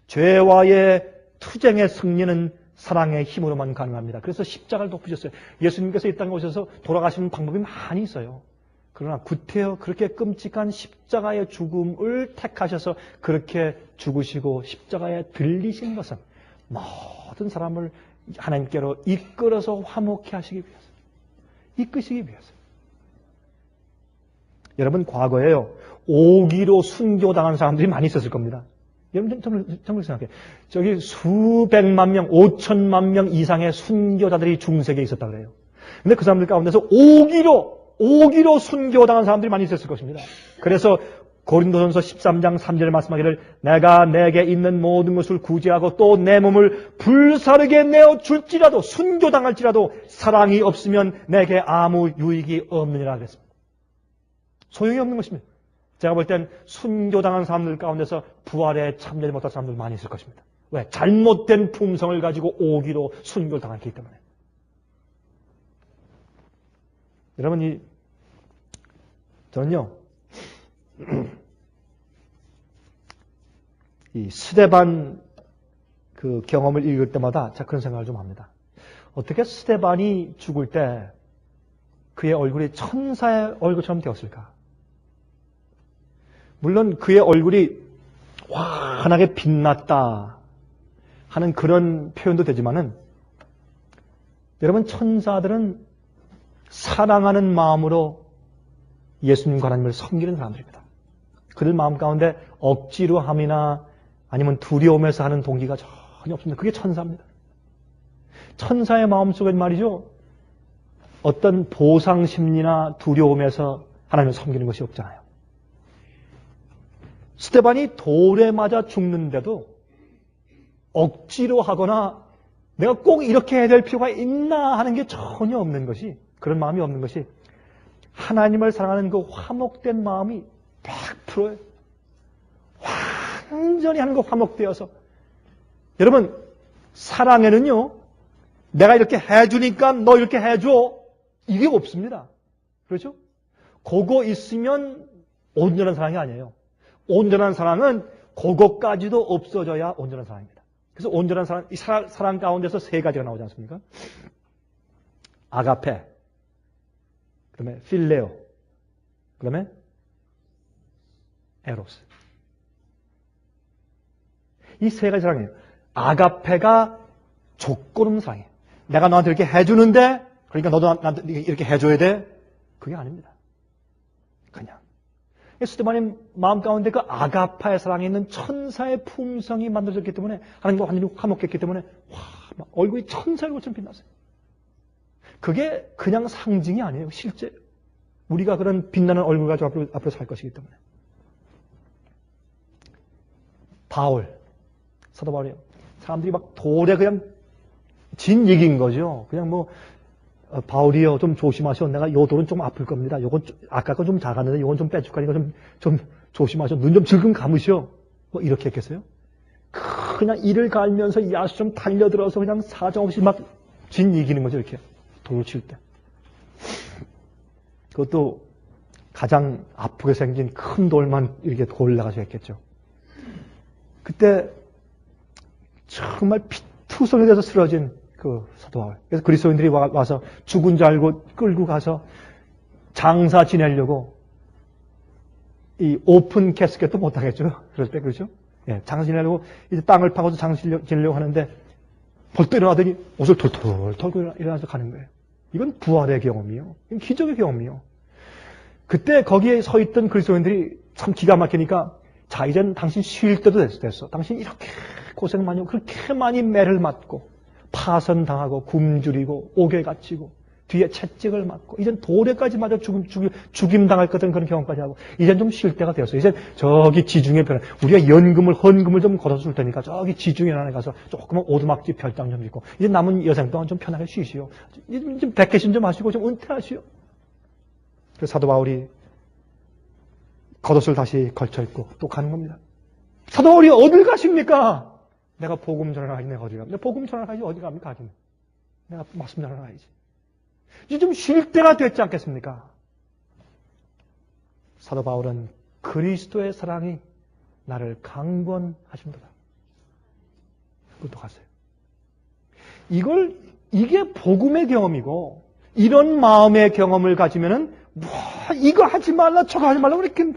죄와의 투쟁의 승리는 사랑의 힘으로만 가능합니다. 그래서 십자가를 덮으셨어요. 예수님께서 이 땅에 오셔서 돌아가시는 방법이 많이 있어요. 그러나 구태여 그렇게 끔찍한 십자가의 죽음을 택하셔서 그렇게 죽으시고 십자가에 들리신 것은 모든 사람을 하나님께로 이끌어서 화목해 하시기 위해서, 이끄시기 위해서. 여러분 과거에요. 오기로 순교당한 사람들이 많이 있었을 겁니다. 여러분 정말 생각해요. 저기 수백만 명, 5천만 명 이상의 순교자들이 중세기에 있었다 그래요. 근데 그 사람들 가운데서 오기로 순교당한 사람들이 많이 있었을 것입니다. 그래서 고린도전서 13장 3절에 말씀하기를 내가 내게 있는 모든 것을 구제하고 또 내 몸을 불사르게 내어줄지라도 순교당할지라도 사랑이 없으면 내게 아무 유익이 없느니라 그랬습니다. 소용이 없는 것입니다. 제가 볼 땐 순교당한 사람들 가운데서 부활에 참여하지 못할 사람들 많이 있을 것입니다. 왜? 잘못된 품성을 가지고 오기로 순교를 당했기 때문에. 여러분, 저는요, 이 스데반 그 경험을 읽을 때마다 자 그런 생각을 좀 합니다. 어떻게 스데반이 죽을 때 그의 얼굴이 천사의 얼굴처럼 되었을까? 물론 그의 얼굴이 환하게 빛났다 하는 그런 표현도 되지만은 여러분 천사들은 사랑하는 마음으로 예수님과 하나님을 섬기는 사람들입니다. 그들 마음 가운데 억지로 함이나 아니면 두려움에서 하는 동기가 전혀 없습니다. 그게 천사입니다. 천사의 마음속엔 말이죠. 어떤 보상 심리나 두려움에서 하나님을 섬기는 것이 없잖아요. 스데반이 돌에 맞아 죽는데도 억지로 하거나 내가 꼭 이렇게 해야 될 필요가 있나 하는 게 전혀 없는 것이, 그런 마음이 없는 것이 하나님을 사랑하는 그 화목된 마음이 100%예요. 완전히 하는 거 화목되어서. 여러분, 사랑에는요, 내가 이렇게 해주니까 너 이렇게 해줘. 이게 없습니다. 그렇죠? 그거 있으면 온전한 사랑이 아니에요. 온전한 사랑은 그것까지도 없어져야 온전한 사랑입니다. 그래서 온전한 사랑, 이 사랑 가운데서 세 가지가 나오지 않습니까? 아가페, 그다음에 필레오, 그다음에 에로스. 이 세 가지 사랑이에요. 아가페가 조건 없는 사랑이에요. 내가 너한테 이렇게 해주는데, 그러니까 너도 나한테 이렇게 해줘야 돼? 그게 아닙니다. 그냥. 스데반의 마음 가운데 그 아가파의 사랑에 있는 천사의 품성이 만들어졌기 때문에 하나님과 완전히 화목했기 때문에 막 얼굴이 천사의 것처럼 빛났어요. 그게 그냥 상징이 아니에요. 실제 우리가 그런 빛나는 얼굴 가지고 앞으로 살 것이기 때문에. 바울, 사도 바울이요. 사람들이 막 돌에 그냥 진 얘기인 거죠. 그냥 뭐 바울이요, 좀 조심하셔. 내가 요 돌은 좀 아플 겁니다. 요건 아까 거 좀 작았는데 요건 좀 빼줄까? 이거 좀 조심하셔. 눈 좀 질끈 감으셔. 뭐 이렇게 했겠어요? 그냥 이를 갈면서 야수 좀 달려들어서 그냥 사정없이 막 진 이기는 거죠. 이렇게 돌을 칠 때. 그것도 가장 아프게 생긴 큰 돌만 이렇게 골라가지고 했겠죠. 그때 정말 피투성이 돼서 쓰러진 그 사도 바울. 그래서 그리스도인들이 와서 죽은 줄 알고 끌고 가서 장사 지내려고 이 오픈 캐스켓도 못 하겠죠. 그럴 때 그렇죠. 예, 장사 지내려고 이제 땅을 파고서 장사 지내려고 하는데 벌떡 일어나더니 옷을 털털 털고 일어나서 가는 거예요. 이건 부활의 경험이요. 이건 기적의 경험이요. 그때 거기에 서 있던 그리스도인들이 참 기가 막히니까 자, 이젠 당신 쉴 때도 됐어. 당신 이렇게 고생 많이 하고 그렇게 많이 매를 맞고 파선당하고 굶주리고 옥에 갇히고 뒤에 채찍을 맞고 이젠 돌에까지 맞아 죽임 당할 것 같은 그런 경험까지 하고 이젠 좀 쉴 때가 되었어요. 이젠 저기 지중해 편에 우리가 헌금을 좀 걸어줄 테니까 저기 지중해 안에 가서 조그만 오두막집 별장 좀 짓고 이제 남은 여생 동안 좀 편하게 쉬시오. 좀 백개신 좀 하시고 좀 은퇴하시오. 그래서 사도 바울이 겉옷을 다시 걸쳐 입고 또 가는 겁니다. 사도 바울이 어딜 가십니까? 내가 복음 전하러 가야지. 내가 어디 갑니까? 복음 전하러 가야지. 어디 갑니까? 가긴. 내가 말씀 전하러 가야지. 이제 좀 쉴 때가 됐지 않겠습니까? 사도 바울은 그리스도의 사랑이 나를 강권하신도다. 그것도 갔어요. 이게 복음의 경험이고, 이런 마음의 경험을 가지면은, 이거 하지 말라, 저거 하지 말라, 이렇게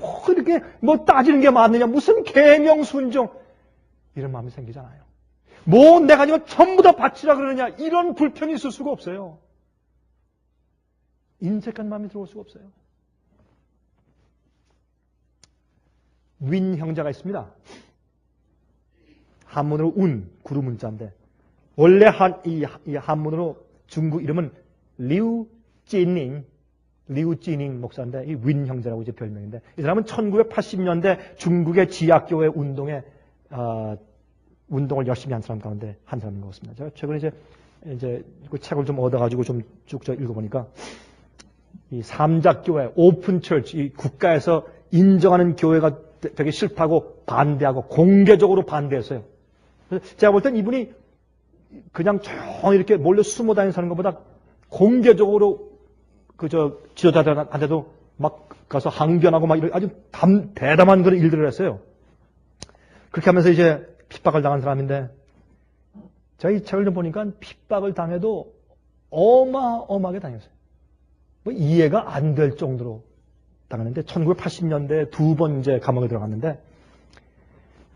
따지는 게 맞느냐, 무슨 계명 순종, 이런 마음이 생기잖아요. 내가 지금 전부 다 바치라 그러느냐, 이런 불편이 있을 수가 없어요. 인색한 마음이 들어올 수가 없어요. 윈 형제가 있습니다. 한문으로 구루 문자인데 원래 이 한문으로 중국 이름은 리우찌닝 목사인데 이 윈 형제라고 이제 별명인데 이 사람은 1980년대 중국의 지하교회 운동을 열심히 한 사람 가운데 한 사람인 것 같습니다. 제가 최근에 이제 그 책을 좀 얻어가지고 좀 쭉 읽어보니까 이 삼작교회, 오픈처치, 이 국가에서 인정하는 교회가 되게 싫다고 반대하고 공개적으로 반대했어요. 그래서 제가 볼 땐 이분이 그냥 조용히 이렇게 몰래 숨어 다니는 것보다 공개적으로 지도자들한테도 막 가서 항변하고 막 이런 아주 대담한 그런 일들을 했어요. 그렇게 하면서 이제 핍박을 당한 사람인데 제가 이 책을 좀 보니까 핍박을 당해도 어마어마하게 당했어요. 이해가 안 될 정도로 당했는데 1980년대에 2번 이제 감옥에 들어갔는데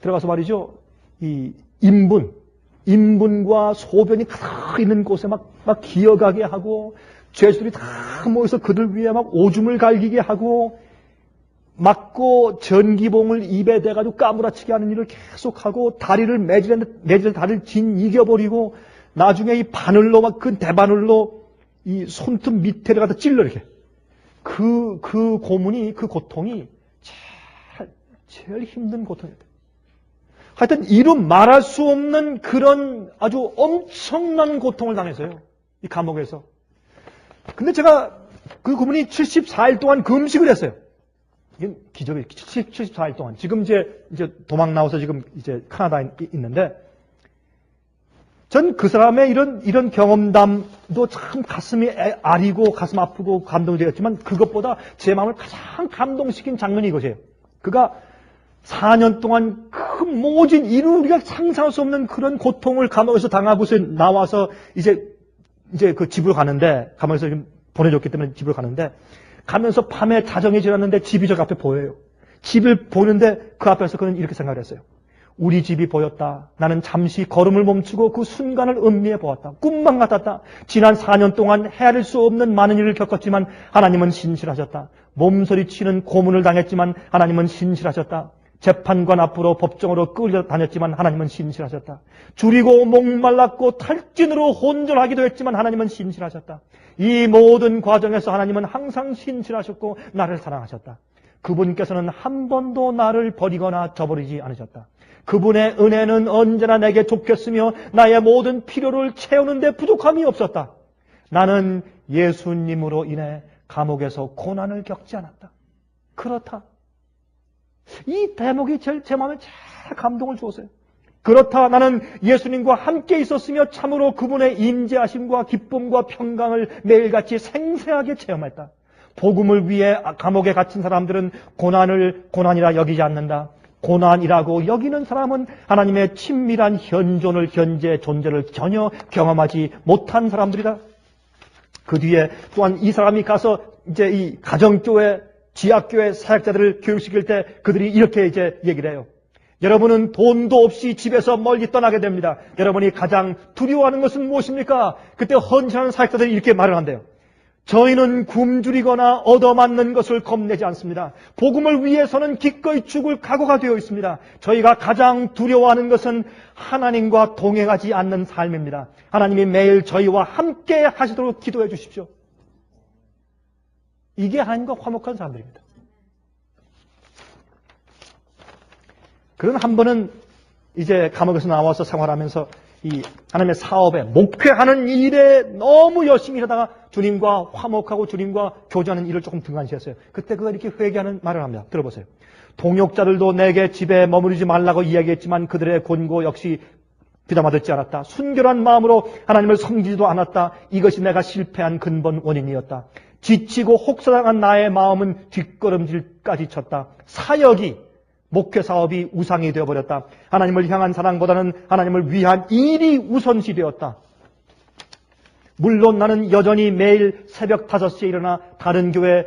들어가서 말이죠. 이 인분과 소변이 가득 있는 곳에 막 기어가게 하고 죄수들이 다 모여서 그들 위에 막 오줌을 갈기게 하고 맞고 전기봉을 입에 대가지고 까무라치게 하는 일을 계속하고 다리를 매질 다리를 이겨버리고 나중에 이 바늘로 그 대바늘로 이 손톱 밑에를 갖다 찔러 이렇게. 그 고통이 제일 힘든 고통이었대요. 하여튼 이루 말할 수 없는 그런 아주 엄청난 고통을 당했어요. 이 감옥에서. 근데 제가 그 고문이 74일 동안 금식을 했어요. 이게 기적이에요. 74일 동안. 지금 이제 도망 나와서 지금 이제 캐나다에 있는데 전 그 사람의 이런 경험담도 참 가슴이 아리고 가슴 아프고 감동이 되었지만 그것보다 제 마음을 가장 감동시킨 장면이 이것이에요. 그가 4년 동안 그 모진 우리가 상상할 수 없는 그런 고통을 감옥에서 당하고서 나와서 이제 그 집으로 가는데 감옥에서 좀 보내줬기 때문에 집으로 가는데 가면서 밤에 자정이 지났는데 집이 저 앞에 보여요. 집을 보는데 그 앞에서 그는 이렇게 생각을 했어요. 우리 집이 보였다. 나는 잠시 걸음을 멈추고 그 순간을 음미해 보았다. 꿈만 같았다. 지난 4년 동안 헤아릴 수 없는 많은 일을 겪었지만 하나님은 신실하셨다. 몸서리치는 고문을 당했지만 하나님은 신실하셨다. 재판관 앞으로 법정으로 끌려다녔지만 하나님은 신실하셨다. 줄이고 목말랐고 탈진으로 혼절하기도 했지만 하나님은 신실하셨다. 이 모든 과정에서 하나님은 항상 신실하셨고 나를 사랑하셨다. 그분께서는 한 번도 나를 버리거나 저버리지 않으셨다. 그분의 은혜는 언제나 내게 족했으며 나의 모든 필요를 채우는 데 부족함이 없었다. 나는 예수님으로 인해 감옥에서 고난을 겪지 않았다. 그렇다. 이 대목이 제 마음에 제일 감동을 주었어요. 그렇다. 나는 예수님과 함께 있었으며 참으로 그분의 임재하심과 기쁨과 평강을 매일같이 생생하게 체험했다. 복음을 위해 감옥에 갇힌 사람들은 고난이라 여기지 않는다. 고난이라고 여기는 사람은 하나님의 친밀한 현존을, 현재 존재를 전혀 경험하지 못한 사람들이다. 그 뒤에 또한 이 사람이 가서 이제 이 가정교회, 지학교회 사역자들을 교육시킬 때 그들이 이렇게 이제 얘기를 해요. 여러분은 돈도 없이 집에서 멀리 떠나게 됩니다. 여러분이 가장 두려워하는 것은 무엇입니까? 그때 헌신하는 사역자들이 이렇게 말을 한대요. 저희는 굶주리거나 얻어맞는 것을 겁내지 않습니다. 복음을 위해서는 기꺼이 죽을 각오가 되어 있습니다. 저희가 가장 두려워하는 것은 하나님과 동행하지 않는 삶입니다. 하나님이 매일 저희와 함께 하시도록 기도해 주십시오. 이게 하나님과 화목한 사람들입니다. 그는 한 번은 이제 감옥에서 나와서 생활하면서 이 하나님의 사업에, 목회하는 일에 너무 열심히 일하다가 주님과 화목하고 주님과 교제하는 일을 조금 등한시했어요. 그때 그가 이렇게 회개하는 말을 합니다. 들어보세요. 동역자들도 내게 집에 머무르지 말라고 이야기했지만 그들의 권고 역시 귀담아 듣지 않았다. 순결한 마음으로 하나님을 섬기지도 않았다. 이것이 내가 실패한 근본 원인이었다. 지치고 혹사당한 나의 마음은 뒷걸음질까지 쳤다. 사역이, 목회 사업이 우상이 되어버렸다. 하나님을 향한 사랑보다는 하나님을 위한 일이 우선시 되었다. 물론 나는 여전히 매일 새벽 5시에 일어나 다른 교회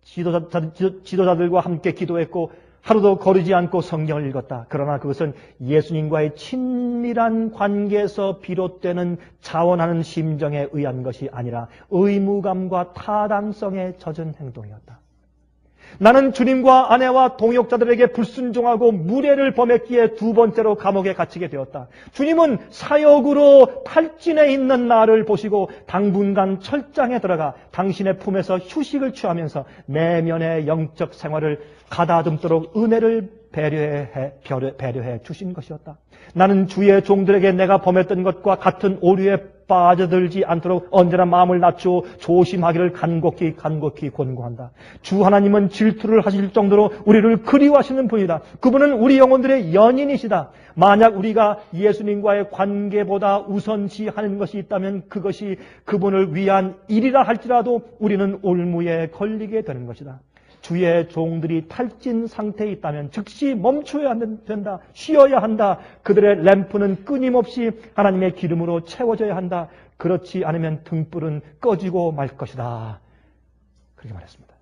지도자들과 함께 기도했고 하루도 거르지 않고 성경을 읽었다. 그러나 그것은 예수님과의 친밀한 관계에서 비롯되는 자원하는 심정에 의한 것이 아니라 의무감과 타당성에 젖은 행동이었다. 나는 주님과 아내와 동역자들에게 불순종하고 무례를 범했기에 두 번째로 감옥에 갇히게 되었다. 주님은 사역으로 탈진해 있는 나를 보시고 당분간 철장에 들어가 당신의 품에서 휴식을 취하면서 내면의 영적 생활을 가다듬도록 은혜를 배려해 주신 것이었다. 나는 주의 종들에게 내가 범했던 것과 같은 오류에 빠져들지 않도록 언제나 마음을 낮추어 조심하기를 간곡히 권고한다. 주 하나님은 질투를 하실 정도로 우리를 그리워하시는 분이다. 그분은 우리 영혼들의 연인이시다. 만약 우리가 예수님과의 관계보다 우선시하는 것이 있다면 그것이 그분을 위한 일이라 할지라도 우리는 올무에 걸리게 되는 것이다. 주의 종들이 탈진 상태에 있다면 즉시 멈춰야 된다. 쉬어야 한다. 그들의 램프는 끊임없이 하나님의 기름으로 채워져야 한다. 그렇지 않으면 등불은 꺼지고 말 것이다. 그렇게 말했습니다.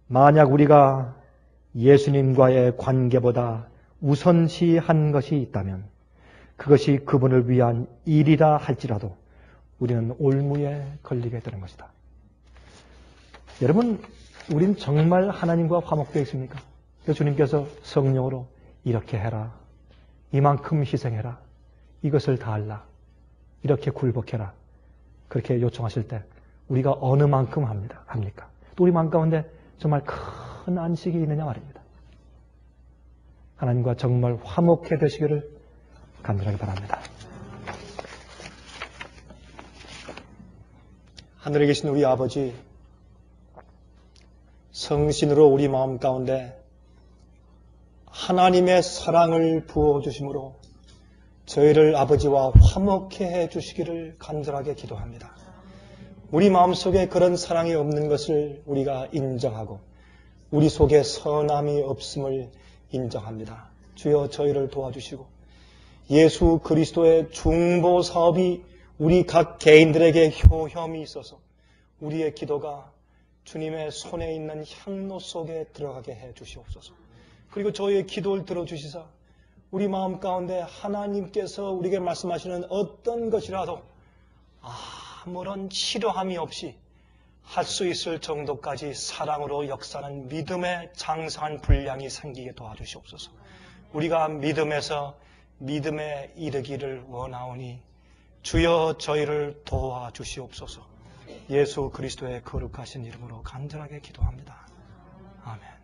만약 우리가 예수님과의 관계보다 우선시한 것이 있다면 그것이 그분을 위한 일이라 할지라도 우리는 올무에 걸리게 되는 것이다. 여러분, 우린 정말 하나님과 화목되어 있습니까? 그래서 주님께서 성령으로 이렇게 해라, 이만큼 희생해라, 이것을 다하라, 이렇게 굴복해라, 그렇게 요청하실 때 우리가 어느 만큼 합니까? 또 우리 마음 가운데 정말 큰 안식이 있느냐 말입니다. 하나님과 정말 화목해 되시기를 간절하게 바랍니다. 하늘에 계신 우리 아버지, 성신으로 우리 마음 가운데 하나님의 사랑을 부어주심으로 저희를 아버지와 화목해 해 주시기를 간절하게 기도합니다. 우리 마음속에 그런 사랑이 없는 것을 우리가 인정하고 우리 속에 선함이 없음을 인정합니다. 주여 저희를 도와주시고 예수 그리스도의 중보 사업이 우리 각 개인들에게 효험이 있어서 우리의 기도가 주님의 손에 있는 향로 속에 들어가게 해 주시옵소서. 그리고 저희의 기도를 들어주시사 우리 마음 가운데 하나님께서 우리에게 말씀하시는 어떤 것이라도 아무런 치료함이 없이 할 수 있을 정도까지 사랑으로 역사하는 믿음의 장성한 분량이 생기게 도와주시옵소서. 우리가 믿음에서 믿음에 이르기를 원하오니 주여 저희를 도와주시옵소서. 예수 그리스도의 거룩하신 이름으로 간절하게 기도합니다. 아멘.